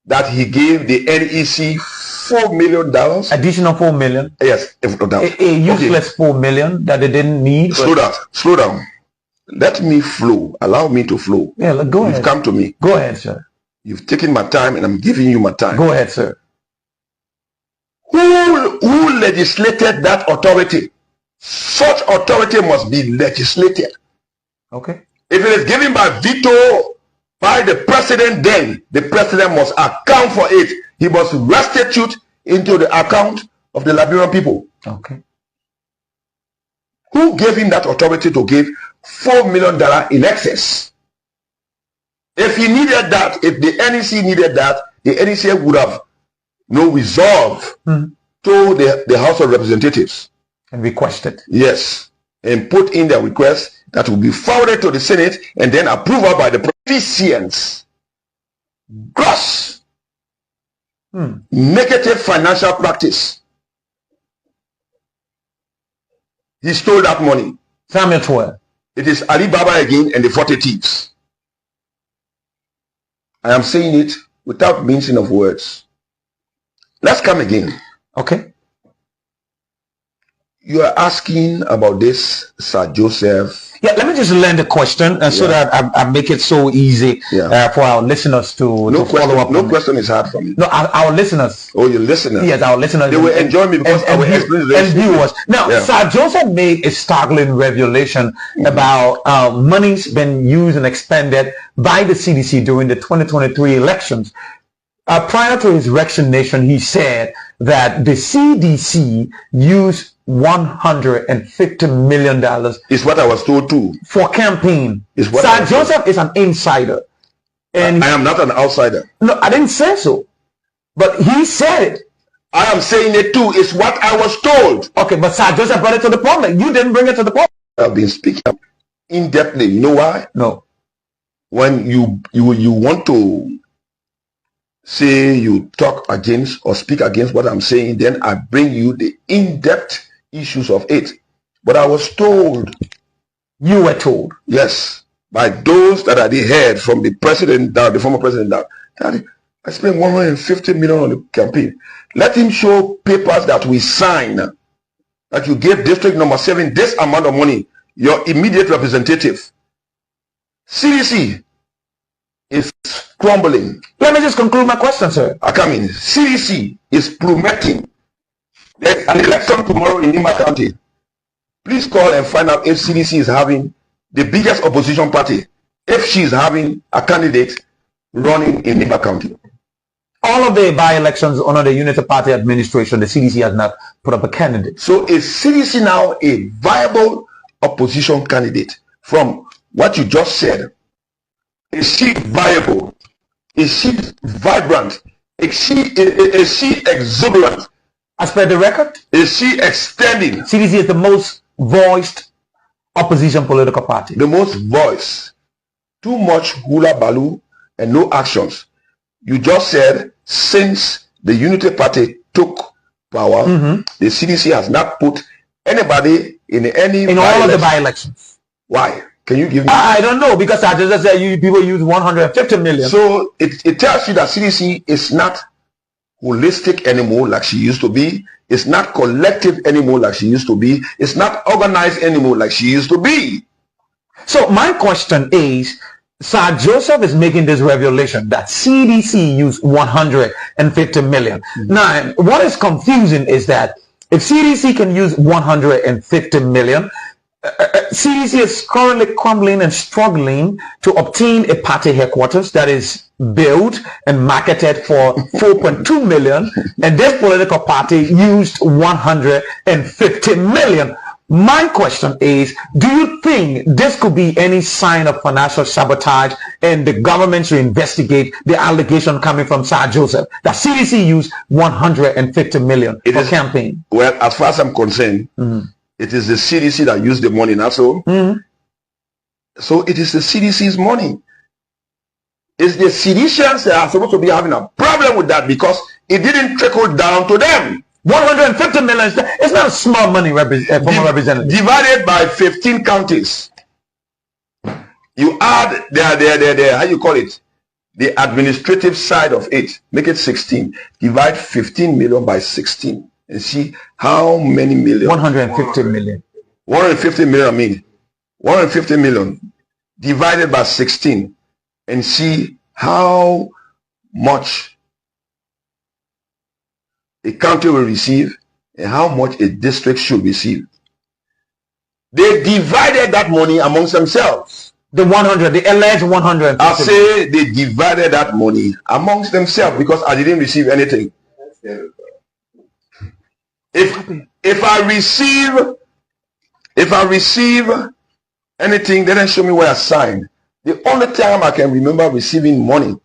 that he gave the NEC $4 million. Additional $4 million. Yes, a useless $4 million that they didn't need. Slow down. Let me flow. Allow me to flow. Yeah, go ahead. You've come to me. Go ahead, sir. You've taken my time, and I'm giving you my time. Go ahead, sir. Who legislated that authority? Such authority must be legislated. Okay. If it is given by veto by the president, then the president must account for it. He must restitute into the account of the Liberian people. Okay. Who gave him that authority to give $4 million in excess? If he needed that, if the NEC needed that, the NEC would have resolved to the House of Representatives. And requested. Yes. And put in their request that will be forwarded to the Senate and then approval by the proficients. Gross negative financial practice. He stole that money. Samuel Twere. It is Alibaba again and the 40 thieves. I am saying it without mincing of words. Let's come again. Okay. You are asking about this, Sir Joseph. Yeah, let me just land the question so that I make it so easy for our listeners to follow up. No question is hard for me. No, our listeners. Oh, your listeners. Yes, our listeners. They will enjoy me because I will explain and viewers. Now, Sir Joseph made a startling revelation about money's been used and expended by the CDC during the 2023 elections. Prior to his vaccination, he said that the CDC used $150 million. Is what I was told too. For campaign. Sir Joseph is an insider. And I am not an outsider. No, I didn't say so. But he said it. I am saying it too. It's what I was told. Okay, but Sir Joseph brought it to the public. You didn't bring it to the public. I've been speaking in-depthly. You know why? No. When you want to say you talk against or speak against what I'm saying, then I bring you the in-depth issues of it. But I was told You were told? Yes, by those that are the head, from the president down, the former president down. Daddy, I spent 150 million on the campaign. Let him show papers that we sign, that you gave district number 7 this amount of money, your immediate representative. CDC is crumbling. Let me just conclude my question, sir. I come in. CDC is plummeting. There's an election tomorrow in Nimba County. Please call and find out if CDC is having the biggest opposition party, if she is having a candidate running in Nimba County. All of the by-elections under the Unity Party administration, the CDC has not put up a candidate. So is CDC now a viable opposition candidate? From what you just said, is she viable? Is she vibrant? Is she exuberant? As per the record, is she extending? CDC is the most voiced opposition political party. The most voiced. Too much hula baloo and no actions. You just said since the Unity Party took power, the CDC has not put anybody in all of the by-elections. Why? Can you give me? I don't know, because I just said people use 150 million. So it tells you that CDC is not holistic anymore like she used to be. It's not collective anymore like she used to be. It's not organized anymore like she used to be. So my question is, Sir Joseph is making this revelation that CDC used 150 million. Now, what is confusing is that if CDC can use 150 million, CDC is currently crumbling and struggling to obtain a party headquarters that is built and marketed for 4.2 million, and this political party used 150 million. My question is, do you think this could be any sign of financial sabotage and the government should investigate the allegation coming from Sir Joseph that CDC used 150 million for campaign? Well, as far as I'm concerned, it is the CDC that used the money, not so. So it is the CDC's money. It's the CDCians that are supposed to be having a problem with that because it didn't trickle down to them. 150 million, it's not small money, former representative. Divided by 15 counties. You add the how you call it, the administrative side of it, make it 16. Divide 15 million by 16 and see how many million. 150 million. 150 million, I mean. 150 million divided by 16 and see how much a county will receive and how much a district should receive. They divided that money amongst themselves. The alleged 100. I say they divided that money amongst themselves because I didn't receive anything. If I receive anything, they didn't show me where I signed. The only time I can remember receiving money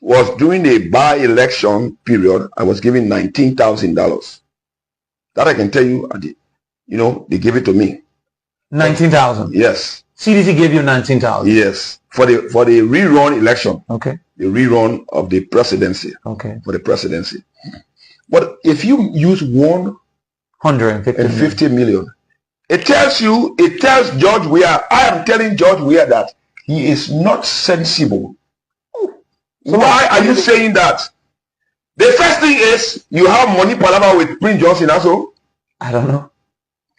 was during the by-election period. I was given $19,000. That I can tell you, they gave it to me. 19,000. Yes. CDC gave you 19,000. Yes, for the rerun election. Okay. The rerun of the presidency. Okay. For the presidency. But if you use 150 million, it tells George Weah, I am telling George Weah that he is not sensible. So why are you saying that? The first thing is you have money palava with Prince Johnson also. I don't know.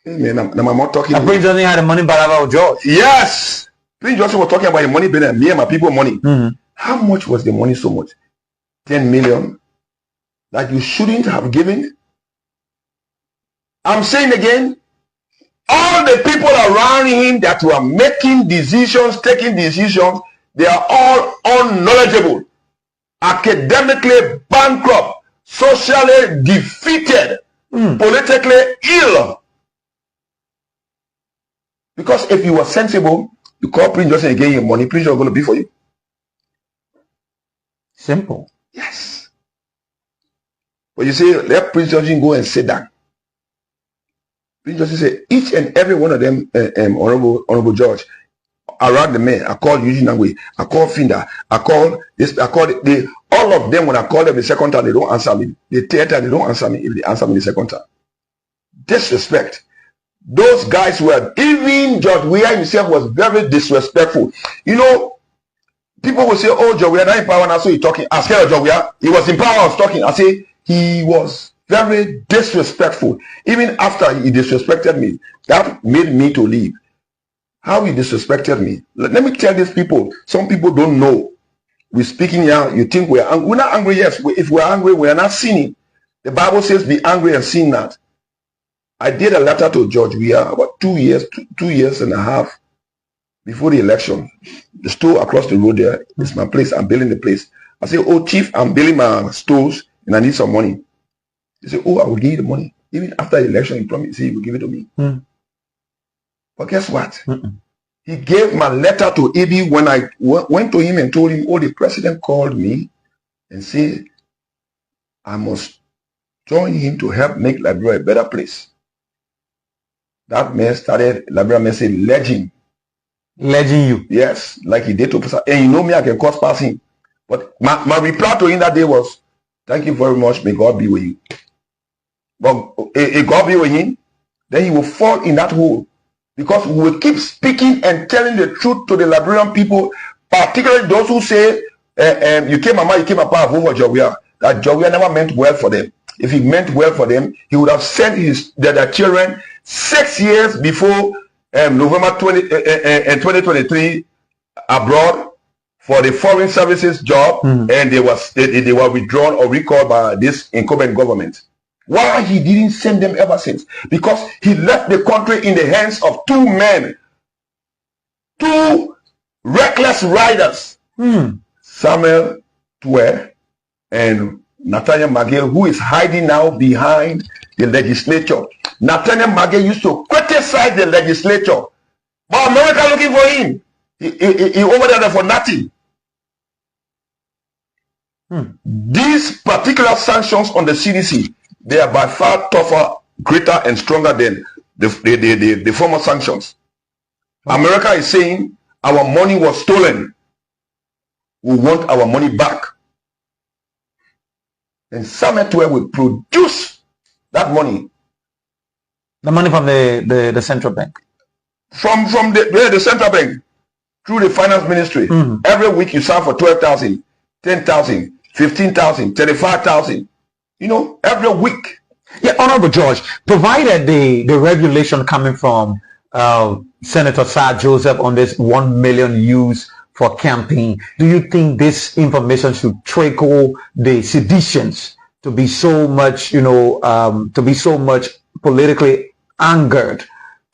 Man, I'm not talking. Prince Johnson had a money palava with George. Yes. Prince Johnson was talking about the money being me and my people money. How much was the money so much? 10 million that you shouldn't have given. I'm saying again, all the people around him that were making decisions, taking decisions, they are all unknowledgeable, academically bankrupt, socially defeated, politically ill. Because if you were sensible, you call Prince Johnson and give him money, Prince Johnson is going to be for you. Simple. Yes. But you say, let Prince Johnson go and sit down. Prince Johnson said, each and every one of them, Honorable George, around the men, I call Eugene Nangwe, I call Finda, I call this, all of them, when I call them the second time, they don't answer me. The third time, they don't answer me if they answer me the second time. Disrespect. Those guys were, even George Weah himself was very disrespectful. You know, people will say, oh, George Weah not in power now, so he's talking. I scared of George Weah. He was in power, I was talking. I say, he was very disrespectful. Even after he disrespected me, that made me to leave. How he disrespected me. Let me tell these people, some people don't know. We're speaking here, you think we're angry. We're not angry, yes. If we're angry, we're not sinning. The Bible says, be angry and sin not. I did a letter to George Weah about 2 years and a half before the election. The store across the road there is my place. I'm building the place. I say, oh, chief, I'm building my stores and I need some money. He said, oh, I will give you the money. Even after the election, he promised he will give it to me. But guess what? He gave my letter to Ibi when I went to him and told him, oh, the president called me and said, I must join him to help make Liberia a better place. That man started, Liberia man said, legend. Legend you? Yes, like he did to Professor. And you know me, I can cross pass him. But my reply to him that day was, thank you very much, may God be with you. But if God be with him, then he will fall in that hole. Because we will keep speaking and telling the truth to the Liberian people, particularly those who say, you came apart, vote for George Weah. That George Weah never meant well for them. If he meant well for them, he would have sent their children 6 years before November 2023 abroad for the foreign services job, and they were withdrawn or recalled by this incumbent government. Why he didn't send them ever since? Because he left the country in the hands of two men, two reckless riders, Samuel Tuer and Nathaniel Magel, who is hiding now behind the legislature. Nathaniel Magel used to criticize the legislature, but America looking for him. He over there for nothing. These particular sanctions on the CDC, they are by far tougher, greater, and stronger than the former sanctions. America is saying our money was stolen. We want our money back. And Samuel Tuer will produce that money. The money from the central bank. From the central bank through the finance ministry. Every week you sign for 12,000, 10,000, 15,000, 35,000. You know, every week. Yeah, Honorable George, provided the regulation coming from Senator Sir Joseph on this 1 million used for campaign, do you think this information should trickle the seditions to be so much, to be so much politically angered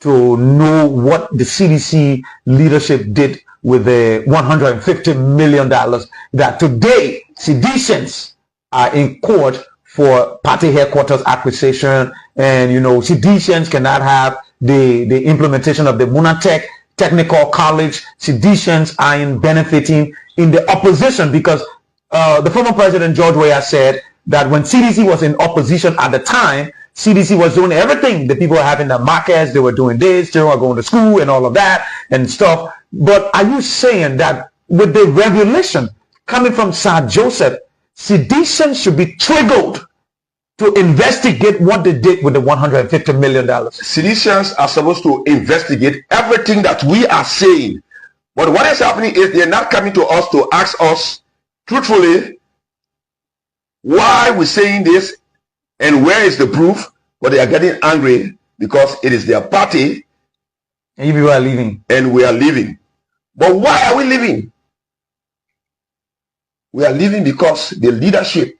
to know what the CDC leadership did with the $150 million that today seditions are in court for party headquarters acquisition, and seditions cannot have the implementation of the Munatech Technical College. Seditions are in benefiting in the opposition because the former president George Weah said that when CDC was in opposition at the time, CDC was doing everything. The people were having their markets, they were doing this, children were going to school and all of that and stuff. But are you saying that with the revelation coming from Sir Joseph, sedition should be triggered to investigate what they did with the $150 million? Seditionists are supposed to investigate everything that we are saying. But what is happening is they're not coming to us to ask us truthfully why we're saying this and where is the proof, but they are getting angry because it is their party. And you people are leaving. And we are leaving. But why are we leaving? We are leaving because the leadership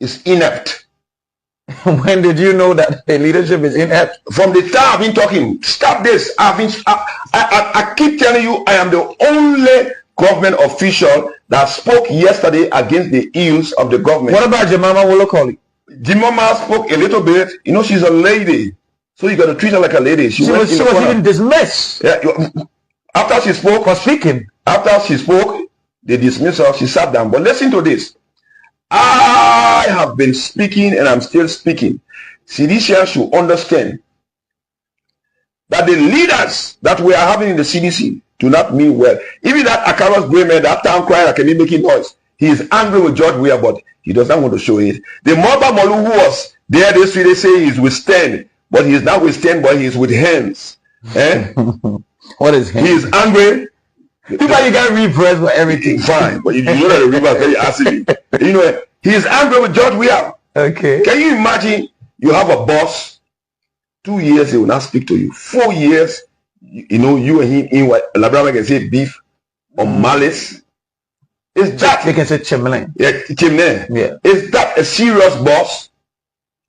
is inept. When did you know that the leadership is inept? From the time I've been talking. Stop this. I keep telling you, I am the only government official that spoke yesterday against the ills of the government. What about Jemima Wolokoli? Jemima spoke a little bit. She's a lady, so you got to treat her like a lady. She was even dismissed. Yeah, after she spoke for speaking. After she spoke, they dismissed her. She sat down. But listen to this. I have been speaking and I'm still speaking. CDC should understand that the leaders that we are having in the CDC do not mean well. Even that Akaros Bremen, that town crier that can be making noise, he is angry with George Weah, but he does not want to show it. The Mamba Molu who was there this week, they say he's with Sten. but he is not with stand, but he is with hands. Eh? What is hands? He is angry. People, you got repress for everything. Fine, but you know that the river is very acidic. You know, he is angry with George Weah. Okay. Can you imagine you have a boss, 2 years he will not speak to you. 4 years, you know, you and him in what Labrador can say beef or malice. Is that they can say chimney? Yeah, chimney. Yeah. Is that a serious boss?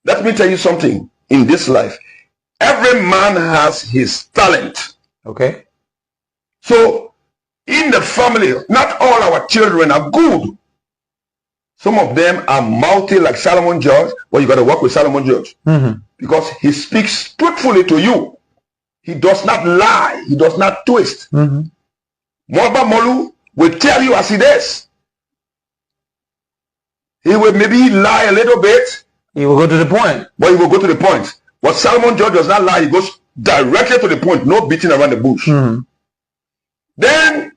Let me tell you something in this life. Every man has his talent. Okay. So in the family, not all our children are good. Some of them are mouthy like Solomon George, but you got to work with Solomon George. Because he speaks truthfully to you. He does not lie. He does not twist. Morba Molu will tell you as it is. He will maybe lie a little bit. He will go to the point. But he will go to the point. But Solomon George does not lie. He goes directly to the point. No beating around the bush. Then,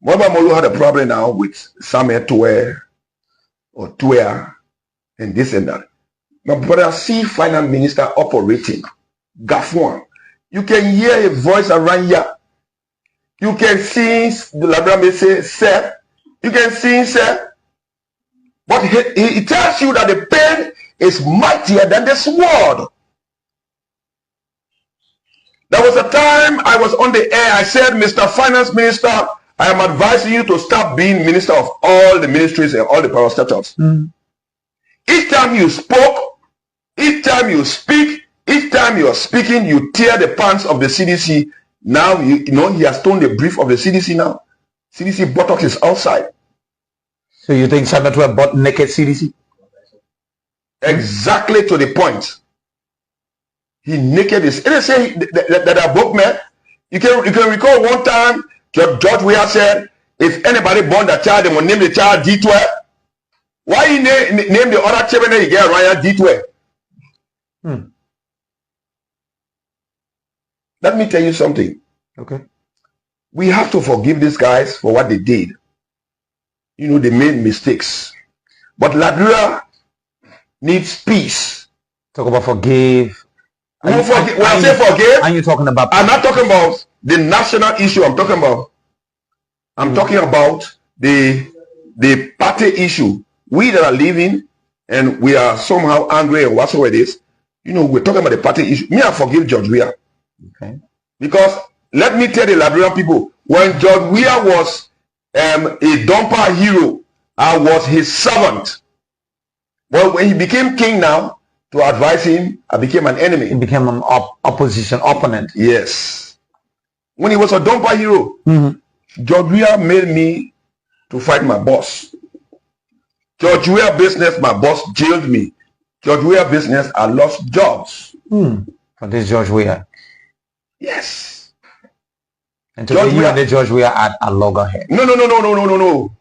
Morba Molu had a problem now with Samuel Tuer or Tuer and this and that. My brother, see finance minister operating. Gafuan. You can hear a voice around here. You can see the Labrador may say, sir. You can see, sir. But he tells you that the pain is mightier than the sword. There was a time I was on the air. I said, Mr. Finance Minister, I am advising you to stop being minister of all the ministries and all the parastatals. Each time you spoke, each time you speak, each time you are speaking, you tear the pants of the CDC. Now, you know, he has torn the brief of the CDC now. CDC buttocks is outside. So you think Sabatua bought naked CDC? Exactly to the point. He naked is. They say that a book man. You can recall one time George Weah said, if anybody born that child, they will name the child D12. Why you name the other children that you get Ryan D12? Let me tell you something. Okay. We have to forgive these guys for what they did. You know, they made mistakes. But Liberia needs peace. Talk about forgive. When I say forgive, are you talking about? I'm not talking about the national issue. I'm talking about the party issue. We that are living and we are somehow angry or whatsoever it is, you know, we're talking about the party issue. Me, I forgive George Weah. Okay. Because let me tell the Liberian people, when George Weah was a dumper hero, I was his servant. But when he became king now, to advise him, I became an enemy. He became an opposition opponent. Yes. When he was a dumper hero, George Weah made me to fight my boss. George Weah business, my boss jailed me. George Weah business, I lost jobs. For this George Weah. Yes. And today you and the George Weah at loggerhead. No.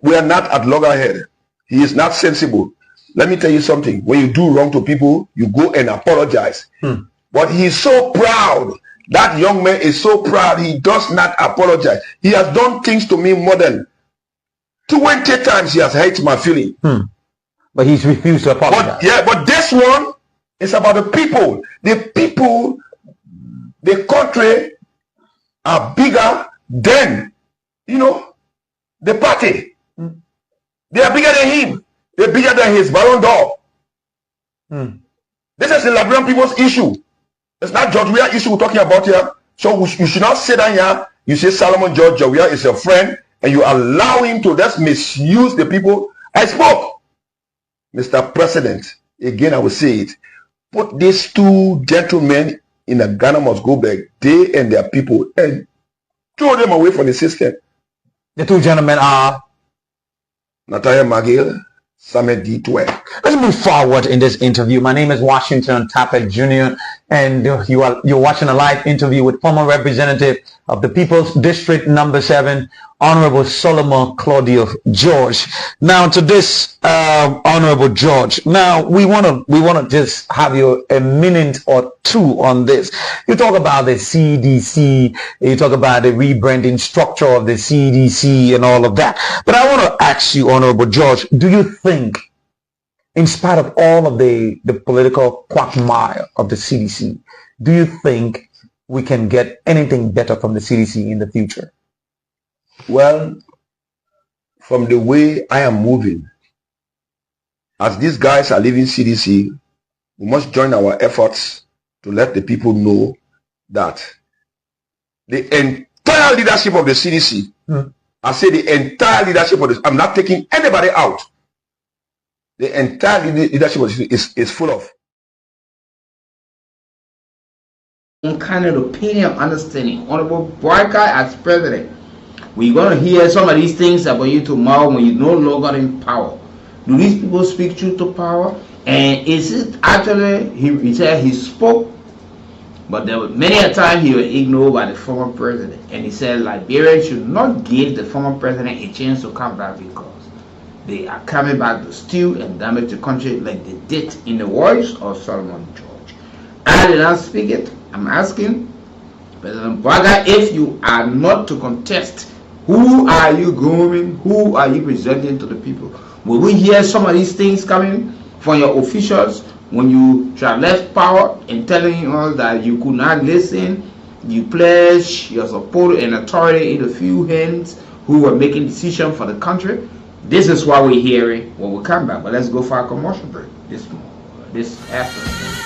We are not at loggerhead. He is not sensible. Let me tell you something. When you do wrong to people, you go and apologize. But he's so proud. That young man is so proud. He does not apologize. He has done things to me more than 20 times. He has hurt my feeling. But he's refused to apologize. But this one is about the people. The people, the country are bigger than, you know, the party. They are bigger than him. They're bigger than his Baron d'Or. This is the Liberian people's issue. It's not George Weah issue we're talking about here. So you should not sit down here. You say Solomon George Weah is your friend, and you allow him to just misuse the people. I spoke. Mr. President, again I will say it. Put these two gentlemen in a Ghana must go back, they and their people, and throw them away from the system. The two gentlemen are Natalia McGill, Samuel D12. Let's move forward in this interview. My name is Washington Tappet Jr. and you're watching a live interview with former representative of the People's District Number 7, Honorable Solomon Claudio George. Now to this Honorable George. Now we want to just have you a minute or two on this. You talk about the CDC, you talk about the rebranding structure of the CDC and all of that. But I want to ask you, Honorable George, do you think in spite of all of the political quagmire of the CDC, do you think we can get anything better from the CDC in the future? Well, from the way I am moving, as these guys are leaving CDC, we must join our efforts to let the people know that the entire leadership of the CDC, I say the entire leadership of this, I'm not taking anybody out. The entire leadership of the CDC is full of kind of opinion, understanding. Honorable Boyka as president, we're going to hear some of these things about you tomorrow when you're no longer in power. Do these people speak truth to power? And is it actually, he said he spoke, but there were many a time he was ignored by the former president. And he said Liberians should not give the former president a chance to come back because they are coming back to steal and damage the country like they did in the words of Solomon George. I did not speak it. I'm asking President Boyka, if you are not to contest, who are you grooming? Who are you presenting to the people? Will we hear some of these things coming from your officials when you have left power and telling us that you could not listen? You pledge your support and authority in a few hands who were making decisions for the country. This is what we're hearing when we come back. But let's go for a commercial break this afternoon.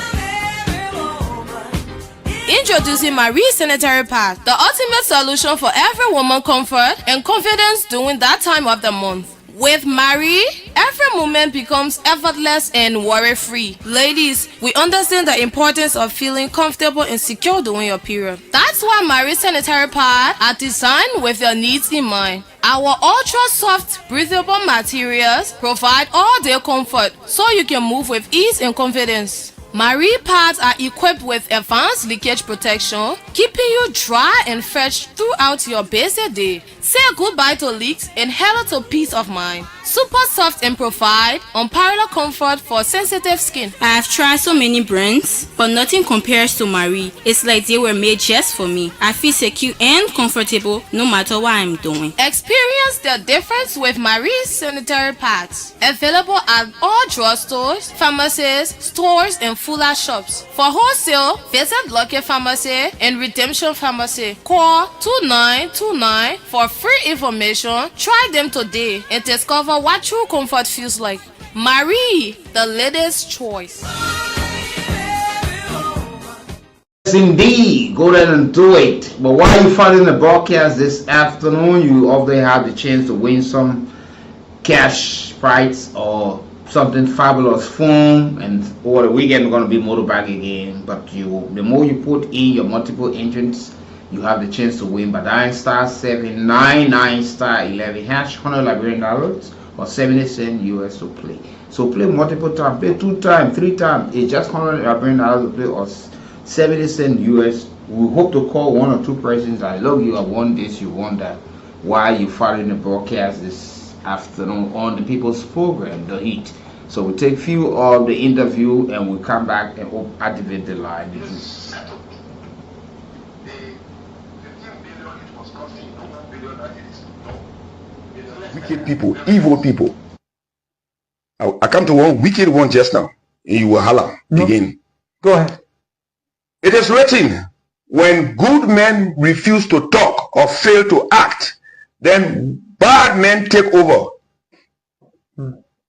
Introducing Marie Sanitary Pad, the ultimate solution for every woman comfort and confidence during that time of the month. With Marie, every moment becomes effortless and worry-free. Ladies, we understand the importance of feeling comfortable and secure during your period. That's why Marie Sanitary Pad are designed with your needs in mind. Our ultra-soft, breathable materials provide all-day comfort so you can move with ease and confidence. Marie pads are equipped with advanced leakage protection, keeping you dry and fresh throughout your busy day. Say goodbye to leaks and hello to peace of mind. Super soft and provide unparalleled comfort for sensitive skin. I have tried so many brands, but nothing compares to Marie. It's like they were made just for me. I feel secure and comfortable no matter what I'm doing. Experience the difference with Marie Sanitary Pads. Available at all drugstores, pharmacies, stores, and Fuller shops. For wholesale, visit Lucky Pharmacy and Redemption Pharmacy. Call 2929 for free information. Try them today and discover what true comfort feels like. Marie, the latest choice. Yes, indeed, go ahead and do it. But while you following the broadcast this afternoon, you already have the chance to win some cash prize or something fabulous phone, and over the weekend we're going to be motorbike again. But the more you put in your multiple entrants, you have the chance to win by dialing *799 *11 hash, $100 Liberian dollars or 70 cents US to play. So play multiple times, play 2 times, 3 times. It's just $100 Liberian dollars to play or 70 cents US. We hope to call 1 or 2 persons. I love you. I won this, you won that. While you following the broadcast this afternoon on the People's Program, The Heat. So we take few of the interview and we come back and activate the line. wicked people, evil people. I come to one wicked one just now. You will holler again. Go ahead. It is written, when good men refuse to talk or fail to act, then bad men take over.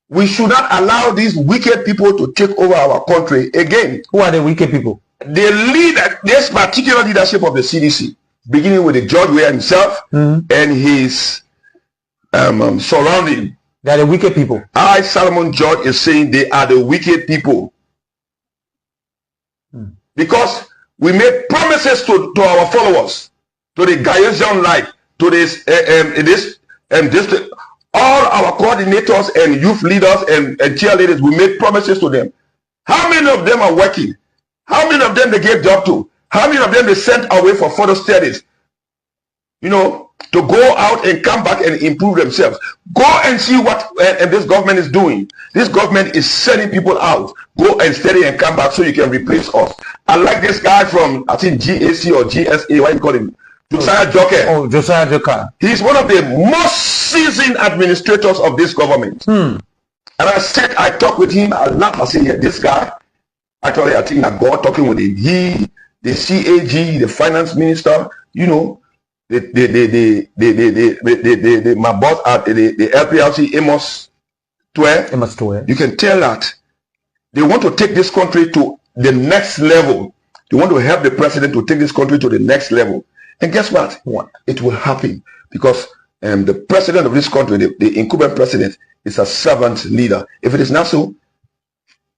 We should not allow these wicked people to take over our country again. Who are the wicked people? They lead this particular leadership of the CDC, beginning with the George Weah himself and his surrounding. They are the wicked people. Solomon George, is saying they are the wicked people. Because we made promises to our followers, to the Ghanaian life, to this all our coordinators and youth leaders and cheerleaders, we made promises to them. How many of them are working? How many of them they gave job to? How many of them they sent away for further studies? You know, to go out and come back and improve themselves. Go and see what this government is doing. This government is sending people out. Go and study and come back so you can replace us. I like this guy from, I think, GAC or GSA, what do you call him? Josiah Joker. Oh, Josiah Joker. He's one of the most seasoned administrators of this government. And I talked with him, I laughed, I said, yeah, this guy, actually, I think that God talking with him. He, the CAG, the finance minister, you know, my boss at the LPLC, Amos 12. You can tell that they want to take this country to the next level. They want to help the president to take this country to the next level. And guess what? It will happen because the president of this country, the incumbent president, is a servant leader. If it is not so,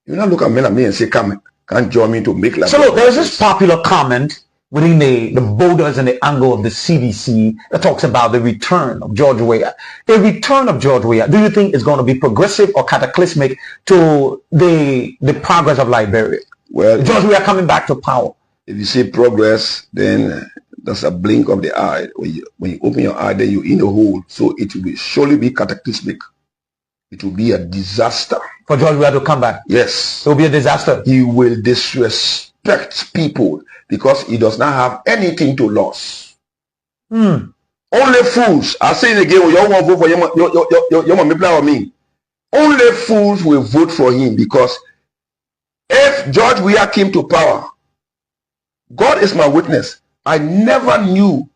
you not look at men and me and say, come, can't join me to make life. So look, there's this popular comment within the borders and the angle of the CDC that talks about the return of George Weah. A return of George Weah, do you think is going to be progressive or cataclysmic to the progress of Liberia? Well, George Weah coming back to power. If you say progress, then that's a blink of the eye. When you open your eye, then you're in the hole. So it will surely be cataclysmic. It will be a disaster. For George Weah to come back? Yes. It will be a disaster. He will disrespect people because he does not have anything to lose. Only fools, I say it again, you won't vote for him. Only fools will vote for him because if George Weah came to power, God is my witness, I never knew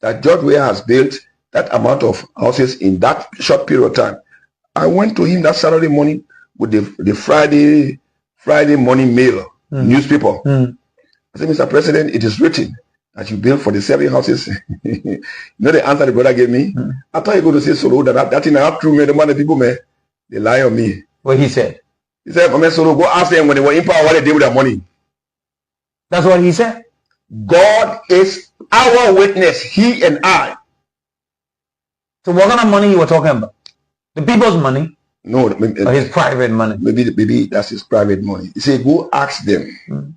that George Weah has built that amount of houses in that short period of time. I went to him that Saturday morning with the Friday morning mail newspaper. I said, Mr. President, it is written that you built 47 houses. You know the answer the brother gave me? I thought you were going to say Solo that thing I have true, man. The man, the people, man, they lie on me. What he said? He said, Solo, go ask them when they were in power what they did with their money. That's what he said? God is our witness, he and I. So what kind of money you were talking about? The people's money? No. Or his private money? Maybe that's his private money. He said, go ask them.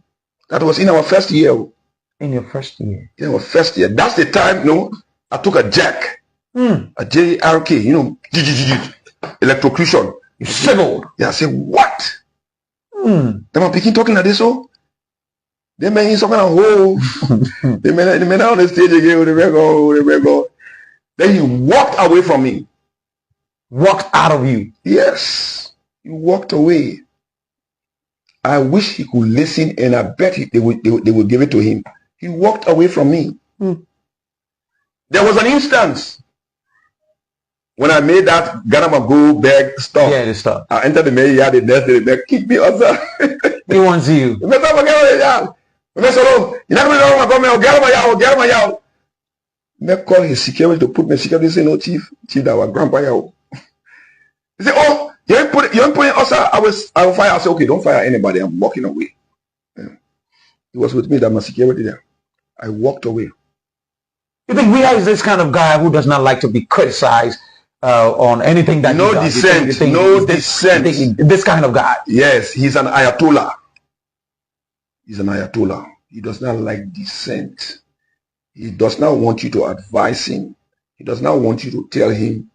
That was in our first year. In your first year? In our first year. That's the time, I took a jack. A JRK, electrocution. You shivered. Yeah, I said, what? Then I'm picking talking like this, so? They made him some kind of hole. They made out on the stage again with the record. Then he walked away from me. Walked out of you? Yes. He walked away. I wish he could listen, and I bet they would give it to him. He walked away from me. There was an instance when I made that Ghana Go bag stop. Yeah, the stop. I entered the mail yard, the next day, the bag kicked me outside. He wants you. I call his security to put my security. Say, no, chief, that was grandpa. He said, oh, you ain't putting us out. I will fire. I said, okay, don't fire anybody. I'm walking away. It was with me that my security there. I walked away. You think Weah is this kind of guy who does not like to be criticized on anything that no he does? Dissent, no dissent. This kind of guy. Yes, he's an Ayatollah. He's an Ayatollah. He does not like dissent. He does not want you to advise him. He does not want you to tell him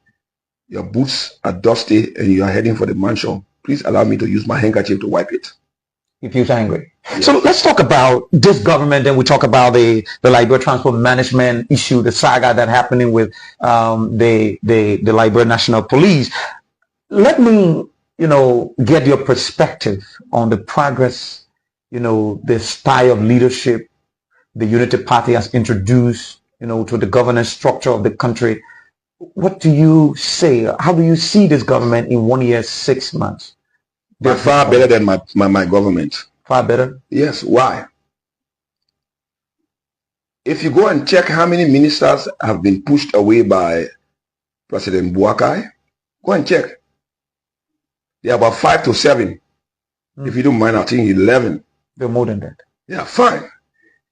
your boots are dusty and you are heading for the mansion. Please allow me to use my handkerchief to wipe it. He feels angry. Yes. So let's talk about this government, and we talk about the Liberia Transport Management issue, the saga that happening with the Liberia National Police. Let me, get your perspective on the progress, the style of leadership the Unity Party has introduced, to the governance structure of the country. What do you say? How do you see this government in 1 year, 6 months? They're far better than my government. Far better? Yes. Why? If you go and check how many ministers have been pushed away by President Boakai, go and check. There are about 5 to 7. If you don't mind, I think 11. They're more than that. Yeah, fine.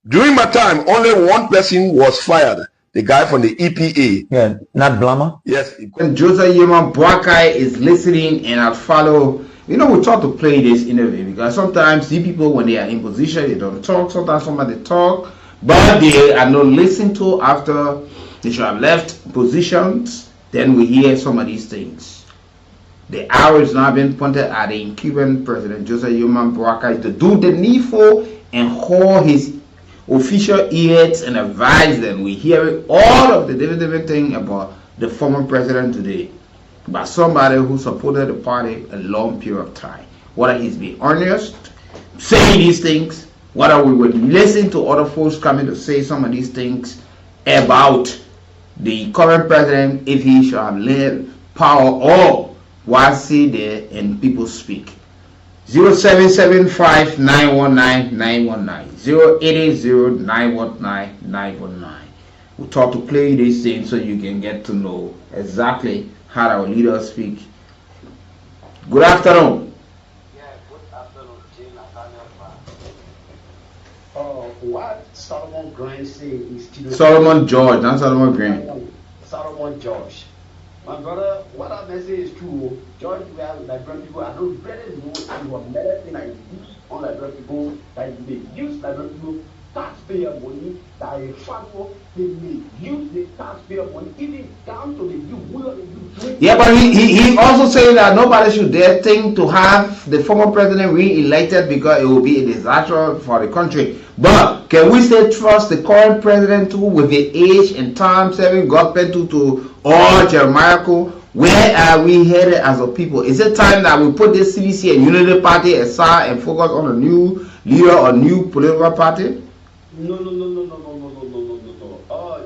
During my time, only one person was fired. The guy from the EPA. Yeah, not Blama? Yes. When Joseph Yeman Boakai is listening and I'll follow, we try to play this interview because sometimes the people, when they are in position, they don't talk. Sometimes somebody talk, but they are not listened to after they should have left positions. Then we hear some of these things. The hour is now being pointed at the incumbent President Joseph Yeman Boakai to do the needful and hold his official ears and advise them. We hear all of the different thing about the former president today. by somebody who supported the party a long period of time. Whether he's been honest, saying these things, whether we would listen to other folks coming to say some of these things about the current president, if he should have led power, or why sit there and people speak. 0775-919-919, 0880-919-919. We talk to play these things so you can get to know exactly how our leaders speak. Good afternoon. Yeah, good afternoon, Jane Nathaniel. What Solomon Grant say is Solomon George, not Solomon Grant. Solomon George. My brother, what I may say is true. George, we have Liberian people. I don't really know if you are medicine I use on Liberian people, that they use Liberian people taxpayer money, that a family they may use the taxpayer money, even down to the youth. Yeah, but he also saying that nobody should dare think to have the former president re-elected because it will be a disaster for the country. But can we still trust the current president too, with the age and time serving government to all Jeremiah? Where are we headed as a people? Is it time that we put this CDC and Unity Party aside and focus on a new leader or new political party? No.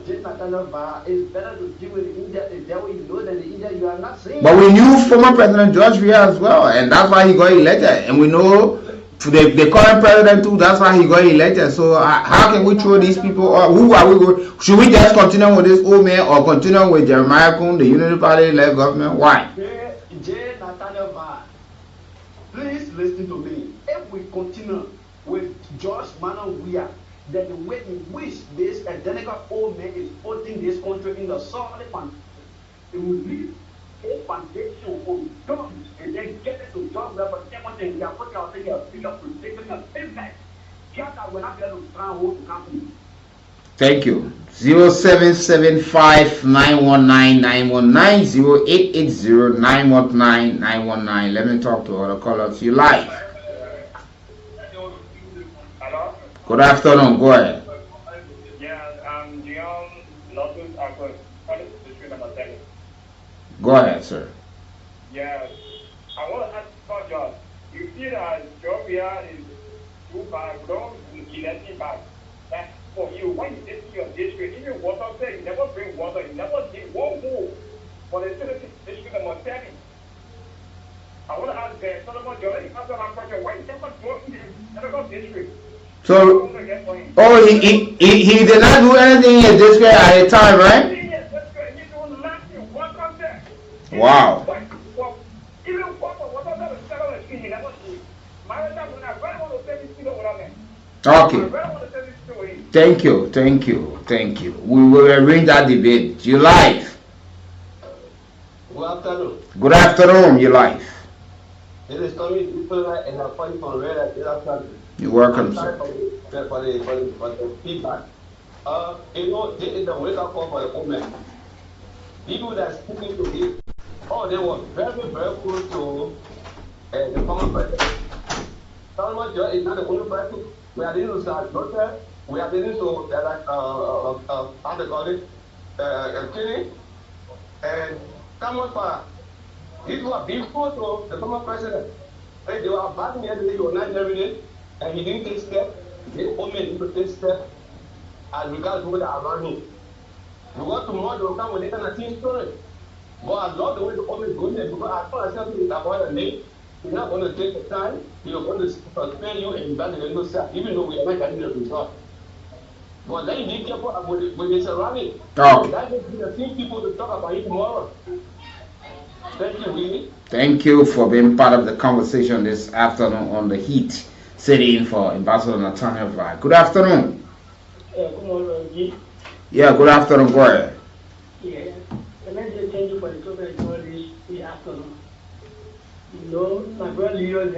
Jane Nathaniel, it's better to deal with India, the devil you know than the India you are not seeing. But we knew former President George Weah as well, and that's why he got elected. And we know the current president too, that's why he got elected. So how can we throw these people off? Who are we going? Should we just continue with this old man or continue with Jeremiah Kuhn, the Unity Party led government? Why? Jane Nathaniel, please listen to me. If we continue with George Manuel Weah, then the way in which this identical old man is putting this country in the solid foundation, it will leave a foundation on jobs and then get it to job level. They are putting out there, taking a payback. Just that we're not going to try and hold the company. Thank you. 0775-919-919, 0880-919-919. Let me talk to other callers. You live. Good afternoon. Go ahead. Yeah, Dion Lotus Akon, district number 7. Go ahead, sir. Yeah, I want to ask about George. You see that Georgia is too bad, don't elect him back. That's for you. When you get to your district, even water, you never bring water, you never did one move for the district number 7. I want to ask Solomon George, you answer my question, why you never go in the district? So, he did not do anything in this way at a time, right? Wow. Okay. Thank you. We will arrange that debate. You live. Good afternoon. You live. It is coming people and I'm calling from Red at the afternoon. You're welcome, sir. For the feedback. You know, this is the wake up call for the women. People that are speaking to him, they were very, very close to the common president. Solomon George is not the only person. We are dealing with daughter. We are dealing with how they call it, Kenny. And Cameron Park. These were before to the former president. They were bad here, they were not every day. And he didn't take steps. The women didn't take steps as regards to what they are around him. We got tomorrow, they will come with a team story. But I love the way the women go there because as far as something is about your name, you're not going to take the time, you're going to suspend you and ban the window set, even though we are not getting the result. But then you need careful about it when it's surrounding. Okay. That will be the same people to talk about it tomorrow. Thank you, Willie. Thank you for being part of the conversation this afternoon on the heat. Sitting in for Ambassador Nathaniel Vai. Good afternoon. Good morning, Yeah, good afternoon. Go ahead. Yeah, and I just thank you for the topic this afternoon. You know, my brother Leon,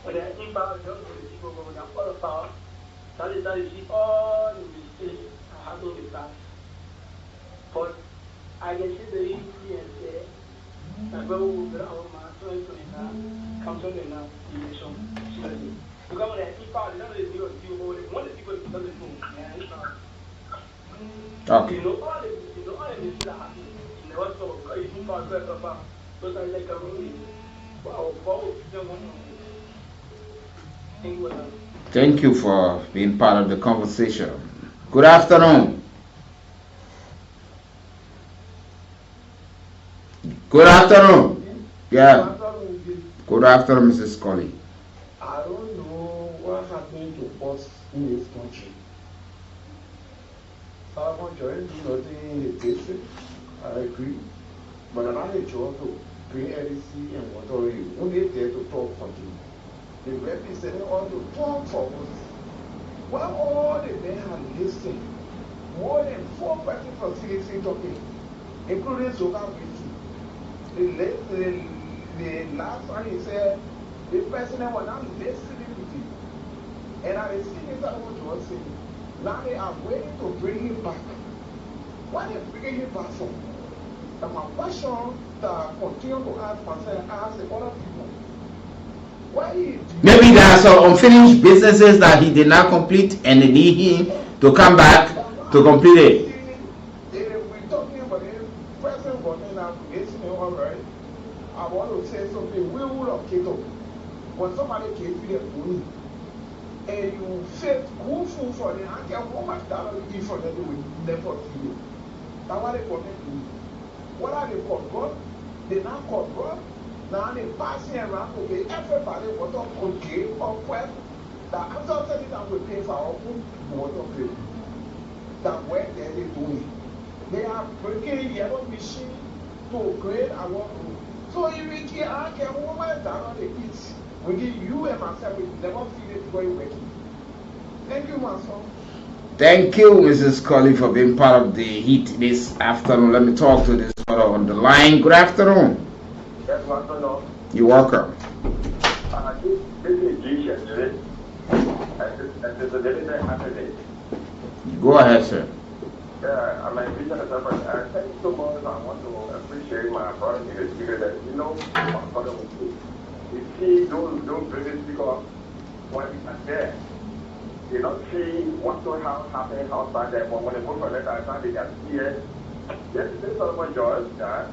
when I think about the people who are all of power, that is all the mistakes I have in the past. But I can see the unity and say, my brother will be our man, so it's going to come to the election. Because when I think about it, none of the people want the people to tell the Okay. You know all the mistakes that happen in Thank you for being part of the conversation. Good afternoon. Good afternoon. Yeah. Good afternoon, Mrs. Scully. I don't know what happened to us in this country. Solomon Joy do nothing in the district. I agree. But I'm not sure to bring LDC and water in. Only there to talk for you. The representing all to talk for us. While all the men have listened, more than 4 persons from CDC talking, including Zoka Wiki. The last one he said, the president was not listening to him. And I see this I want to say. Now they are waiting to bring him back. Why are they bringing him back for? And my question that continue to ask myself, ask the other people. Maybe there are some unfinished businesses that he did not complete and they need him to come back to complete it. We're talking about the president government now, all right. I want to say something. We would have kicked up. When somebody gave you the money and you fed good food for them, I can't how much dollar you give for them, they will never feed you. That's what they government do. What are they called God? They not called God. Now they passing around to pay everybody water okay or well. That after setting down we pay for our own water bill. That where they doing. They are bringing yellow machine to create our room. So if we can woman down the kids, we give you and myself, we never feel it going working. Thank you, my son. Thank you, Mrs. Scully, for being part of the heat this afternoon. Let me talk to this fellow on the line. Good afternoon. Yes, good afternoon. You're welcome. This is Jesus, right? And it's a very happy. Go ahead, sir. Yeah, I'm a vision as I thank you so much. I want to appreciate my brother in the speaker that my brother was good. You see, don't bring it because when we are there, they don't see what's going to happen outside there. But when they go for that, they can see it. Yes, this is Solomon George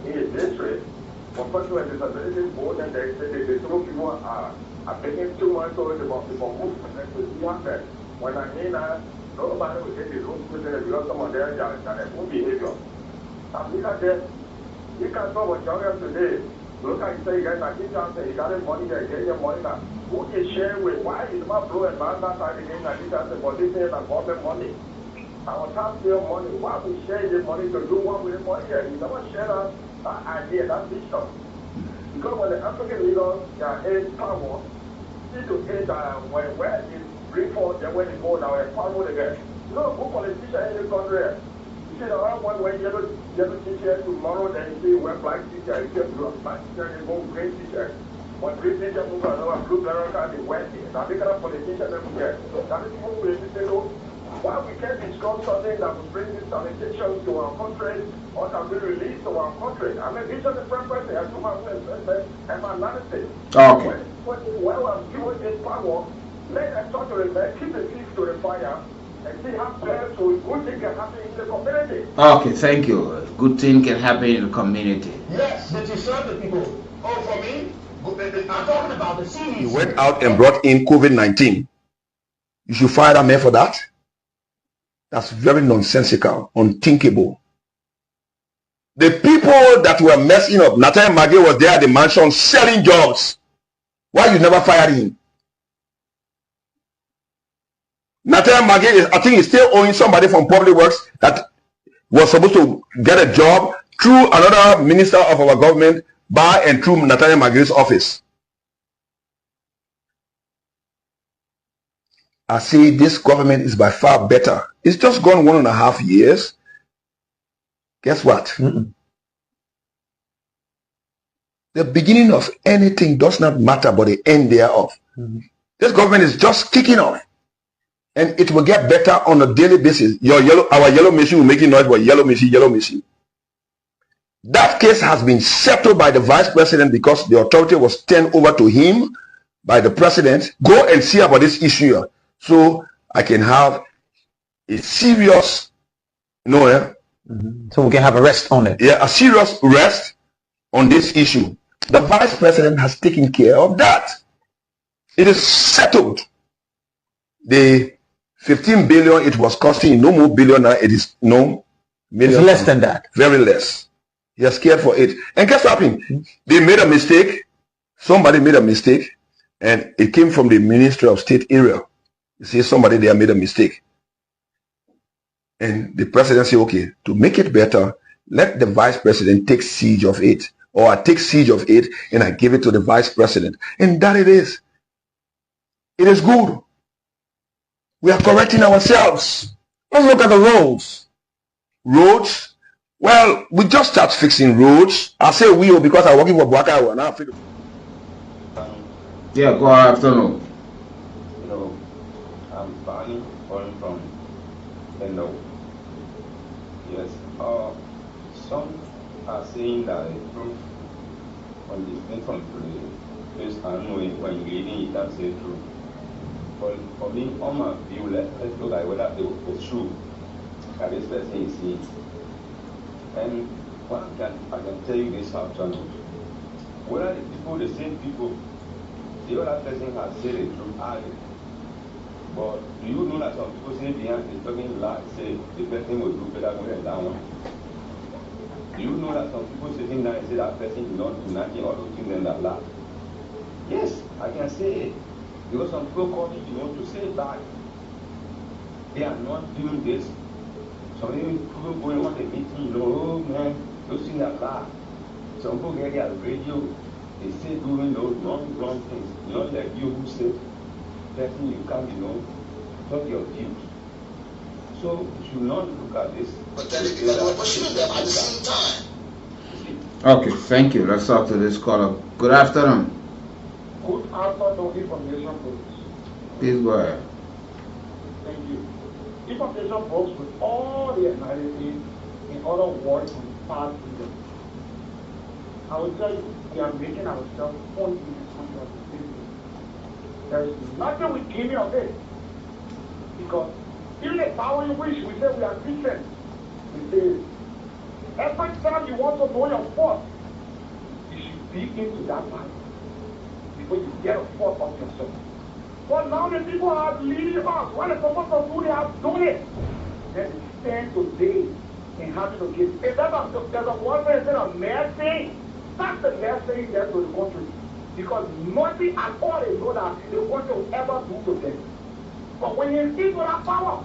in his district. For first one, there's a very board and they say they throw people are taking too much over the box for move to see happen. When I mean nobody will get the room to the because someone there that has good behavior. I'm looking at that. You can talk with John today. Look at you say you guys are getting down there, you got money there, getting your money now. Who is sharing with why is my bro and my that side again and this answer for this and government money? Our taxpayer money, why we share the money to do what with the money here? You never share that idea, that vision. Because when the African leaders are in power, see to say that where is bring forth their way to go now and power again. You know, who politician in the country? You see the other one where yellow teacher tomorrow, then you see where black teacher, you get black teacher, you go green teacher. When green teacher move another blue card, they went in. Now they got a politician everywhere. That is who we say, why we can't discuss something that will bring this sanitation to our country or that will release to our country. I mean, it's just a preference. I do my analysis. Okay. When I'm given this power, let us talk to the keep the thief to the fire and see how best so good thing can happen in the community. Okay, thank you. Good thing can happen in the community. Yes, but you serve the people. Oh, for me, I'm talking about the CDC. He went out and brought in COVID-19. You should fire that man for that. That's very nonsensical, unthinkable. The people that were messing up, Nathaniel Magee was there at the mansion selling jobs. Why you never fired him? Nathaniel Magee, I think he's still owing somebody from Public Works that was supposed to get a job through another minister of our government by and through Nathaniel Magee's office. I say this government is by far better. It's just gone 1.5 years. Guess what? The beginning of anything does not matter, but the end thereof. This government is just kicking on. And it will get better on a daily basis. Our yellow machine will make noise, but yellow machine. That case has been settled by the vice president because the authority was turned over to him by the president. Go and see about this issue. So I can have a serious So we can have a rest on it. Yeah, a serious rest on this issue. The vice president has taken care of that. It is settled. The 15 billion it was costing, no more billion now, it is no million. It's less than that. Very less. He has cared for it. And guess what happened? They made a mistake. Somebody made a mistake, and it came from the Ministry of State area. You see, somebody there made a mistake. And the president said, okay, to make it better, let the vice president take siege of it. Or I take siege of it and I give it to the vice president. And that it is. It is good. We are correcting ourselves. Let's look at the roads. Roads? Well, we just start fixing roads. I say we because I'm working for Buaka. Now yeah, go afternoon. You know, I'm Barney, calling from Endo. Yes. Some are saying that the proof on the infant to the first unknowing when you're reading it, that's the truth. But for me, on my view, let's look at whether it was true that this person is seeing. And what I can tell you this afternoon, whether the people, the same people, the other person has said the truth earlier. But do you know that some people say behind the talking lies, say the person will do better than that one? Do you know that some people sitting there and say that person did not do nothing, all those things and that lie? Yes, I can say it. Because some people call me, to say it back. They are not doing this. Some people going on the meeting, oh man, those things are lie. Some people get their radio, they say doing those wrong things. Not like you who say, person you can't, talk your views. So you should not look at this. At the same time. Okay, thank you. Let's talk to this caller. Good afternoon. Good afternoon, information books. Please go ahead. Thank you. Information books with all the analysis, in other words, on past freedom. I will tell you, we are making ourselves point in this country of the system. There is nothing we give of it. Because even the power in which we say we are Christians, we say, every time you want to know your fault, you should be into that Bible before you get a fault of yourself. But now the people are leading us. What they're supposed to do, they have done it. Then they stand today and having to give. If there's a one person said a mad thing, that's the best thing there to the country. Because nothing at all they know that the country will ever do to them. But when you see for that power,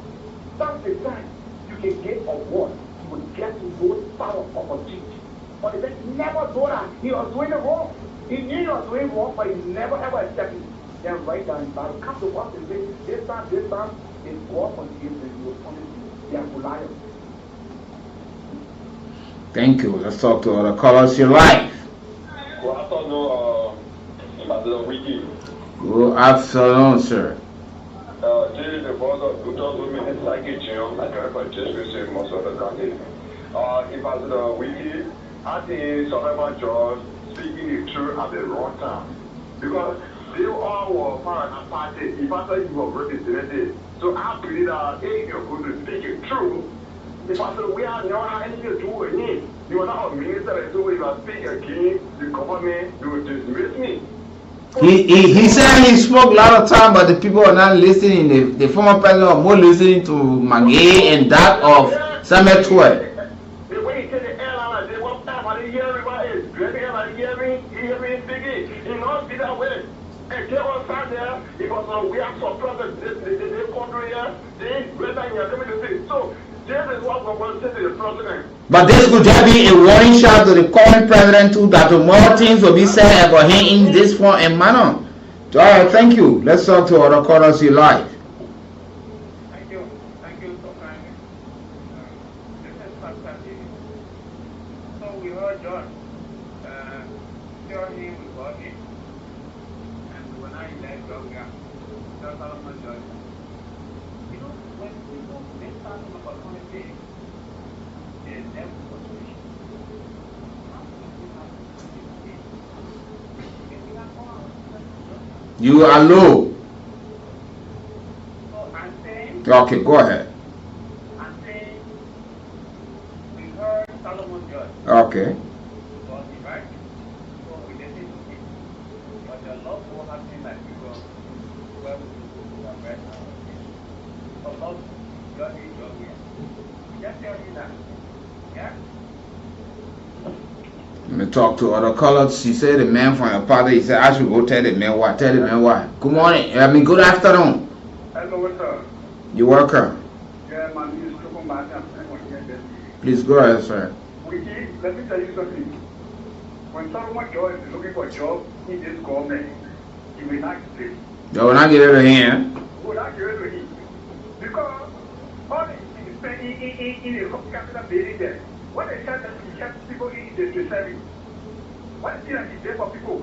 that's the time you can get a word. You will get to know the power of a teach. But they never know that he was doing it wrong. He knew he was doing wrong, but he never ever accepted it. Then right down in Bible, come to what they say, this time, if God forgives them, you will punish them. They are Goliath. Thank you. Let's talk to other callers. Your life. Good afternoon, Ambassador Wiki. Good afternoon, sir. This is the boss of 2,000 minutes package, I can for just receive most of the country. Ambassador Wiki, I think Solomon George speaking the truth at the wrong time. Because they all were foreign party. If I say you were represented, so I believe that if you're going to speak it true, if I say we are not anything to do with it, you are not a minister, so if I speak against the government, you will dismiss me. He said he spoke a lot of time, but the people are not listening. The former president are more listening to Magay and that of Samuel Tway. The way he said the airline, they won't have any hearing about it. The airline hearing, speaking, he not be that way. And they all stand there because we are suppressed the country here. They rather you are coming to see. So this is what we're going to say to the president. But this could just be a warning shot to the current president too, that more things will be said about him in this form and manner. All right, thank you. Let's talk to other callers you live. Thank you. Thank you so kindly. This is Pastor David. So we heard John tell him we got him. And when I left Georgia, John Solomon Georgia. You know, when people make something about something, they never situation. You are low. So I'm saying, Okay, go ahead. I'm saying, we Okay. Right? So we get it. But there are not so happy like people where we are right now. So not your age, your year. Just tell you that. Yeah? Let me talk to other colors. She said the man from your father, he said I should go tell the man why. Tell the man why. Good morning. Good afternoon. Hello, sir. You worker. Yeah, my name is Chukwuma. Please go ahead, sir. Let me tell you something. When someone is looking for a job in this government, he will not get it. They will not get it again. He will not get it again. Because all in a capital building there, when they shut people in the service, what is it there for people?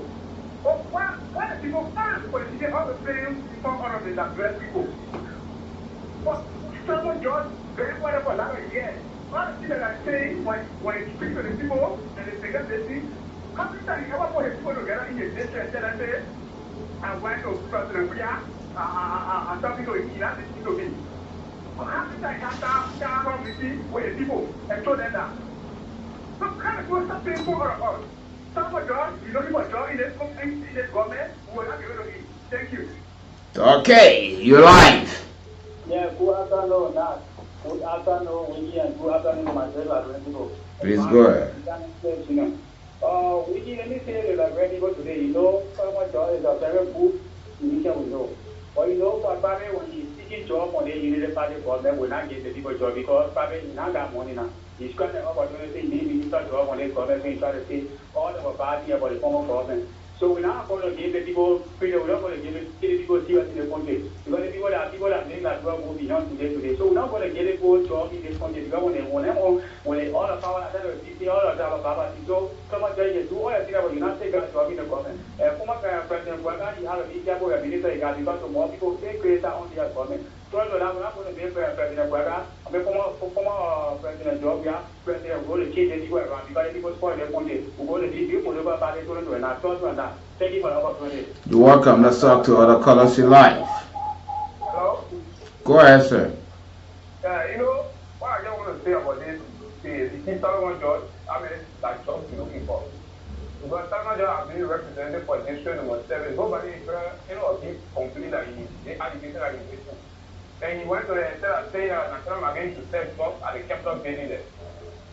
Oh, why the people ask for the all the same from all of the dress people? But someone just very well for a lot of years. All the things that I say when I speak to the people and they forget the thing, how many times you ever put the people together in the district and say, I went to President Bria, I'm talking to him, that's the thing to me. How many times you have to meeting with the people and show them that? So kind of do something for us. Someone job, you don't even job in this government, we will not get rid of it. Thank you. Okay, you're live. Yeah, good afternoon, Nat. Good afternoon, Winnie, and good afternoon, myself. Please go ahead. Winnie, let me say that I'm ready for today. You know, someone job is a very good mission, we know. But you know, for Pabe, when he's seeking job on the United Party government, will not get the people job because Pabe is not that money now. He's got an opportunity to be minister job on the government, so he's trying to say all of our party about the former government. So we're not going to give the people freedom, we're not going to give the people serious in the country. Because the people that make that work go beyond today. So we're not going to get a good job in this country because when they all the power, all of our power, so someone tell you do all the things about you not take a job in the government. Former President Bouaga, he had a big job with a minister, because more people take credit on the government. So we're not going to be President Bouaga, former President Georgia, President will change the people around because people spoil their country. We're going to be people over party to not trust and that. Thank you for the opportunity. You're welcome. Let's talk to other colors in life. Hello? Go ahead, sir. You know, what I just want to say about this is the Solomon George, like Trump is looking for. Because Solomon George has been represented for district number 7. Nobody is he complained that the allegation that he's facing. Then he went to the instead of saying that National against to set up at the Capitol building there.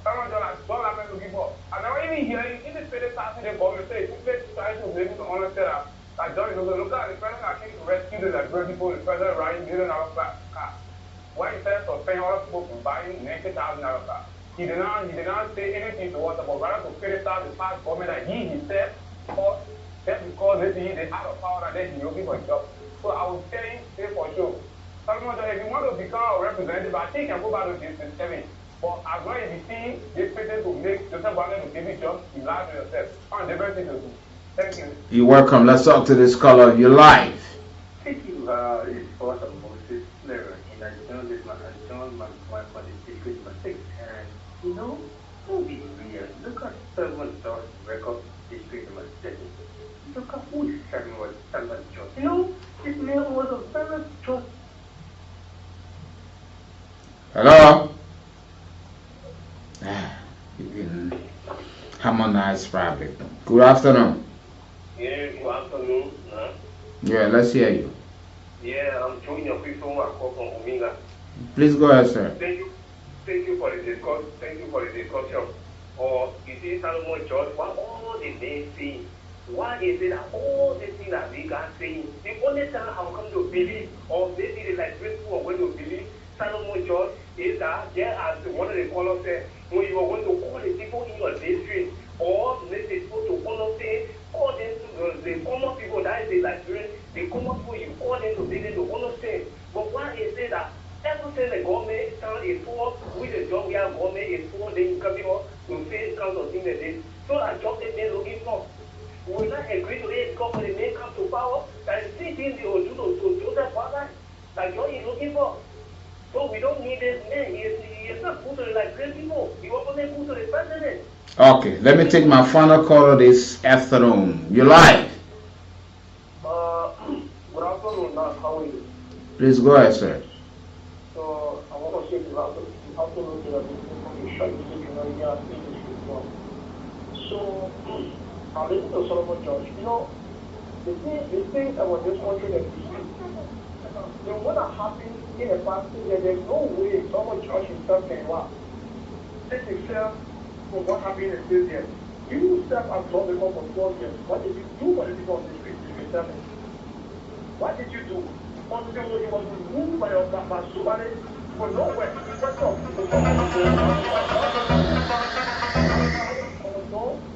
Solomon George has all I'm looking for. And now even here, in the spirit passing the government, say, if you try to bring to understand that George is look at the president that came to rescue the people, the president riding $1,000,000 car. Why instead of paying all people from buying $90,000 car? He did not say anything to us about rather to criticize the past government that he himself fought just because they out of power and then he's looking for a job. So I would say for sure. Solomon George, if you want to become a representative, I think you can go back to District 7. But as long as you see this person to make Joseph Biden to give you job, you lie to yourself. On the very thing to do. Thank you. You're welcome. Let's talk to this caller. You're live. Thank you. It's Pastor Moses Lever, and I don't this man, I don't want for the secret mistake. And you know, don't be weird. Look at someone starts record district mistake. Look at who is having what someone chose. You know, this man was a very trust. Hello? You can harmonize probably. Good afternoon. Yeah, good afternoon. Yeah, let's hear you. Yeah, I'm joining your people who are called from Omega. Please go ahead, sir. Thank you for the discussion. Or you see Solomon George, what all the men say, why is it that all the things that we can say, the only time how come to believe, or maybe the like people are going to believe Solomon George is that there as one of the callers said, when you are going to call the people in your district, or let the people to call them to the common people, that is the Liberian, the common people, you call them to be able to understand. But why is it that everything the government is for, with the job we have government is for, then you come here to face kinds of things like this. So that job that they're looking for. We will not agree to it because when the men come to power, that is three things they will do to that father that job is looking for. So we don't need this man. He's not put to the like great people. He won't put to the president. Okay, let me take my final caller this afternoon. You're live. Good afternoon, how are you? Please go ahead, sir. So I want to say good afternoon to the people from the shop, you know, you are finished with one. So, I listen to Solomon George. You know, the thing about this country that we see, what happened in the past is that there's no way Solomon George himself can take himself from what happened in this year. You self-absorbed the for 12 years. What did you do for the people on the street? What did you do? Until it was removed by somebody for nowhere.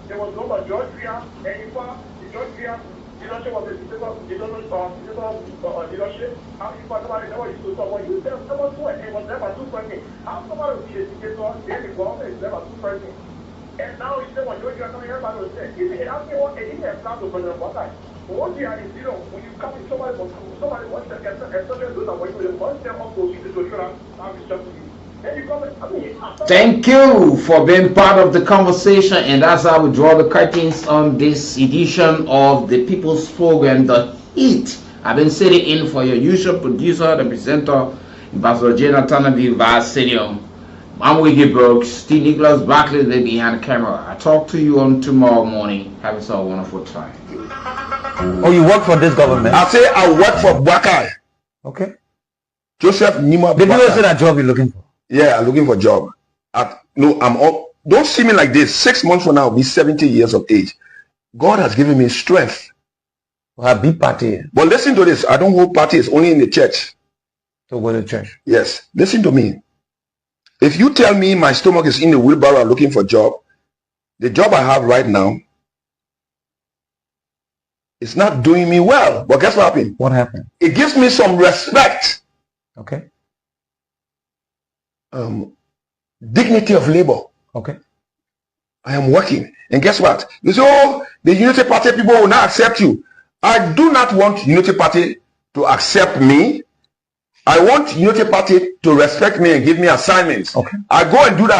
There was no George Ria, and if George Ria, leadership was the leadership. How you somebody never used to talk about you tell someone to it was never 2%. How somebody will be a dictator, then the government is never 2%. And now you say what George Ria coming here, everybody will say, if it happened, what they didn't have plans to President Botai. What you are is, when you come in somebody wants to get especially those are working with them, once they're up to show I'll be just to you. Then you come in, Thank you for being part of the conversation, and that's how we draw the curtains on this edition of the People's Program, The Heat. I've been sitting in for your usual producer, the presenter, Ambassador Jonathan Viva Senior. I'm Wiggy Brooks, Steve Nicholas Barkley behind the camera. I talk to you on tomorrow morning. Have yourself a wonderful time. Oh, you work for this government? I say I work for Bakai. Okay. Joseph Nima. Did you say that job you're looking for? Yeah, I'm looking for a job. No, I'm up. Don't see me like this. 6 months from now, I'll be 70 years of age. God has given me strength. Well, big party. But listen to this. I don't hold parties, only in the church. So go to church? Yes. Listen to me. If you tell me my stomach is in the wheelbarrow looking for a job, the job I have right now, it's not doing me well. But guess what happened? What happened? It gives me some respect. Okay. Dignity of labor. Okay. I am working. And guess what? You say, oh, the Unity Party people will not accept you. I do not want Unity Party to accept me. I want Unity Party to respect me and give me assignments. Okay. I go and do that.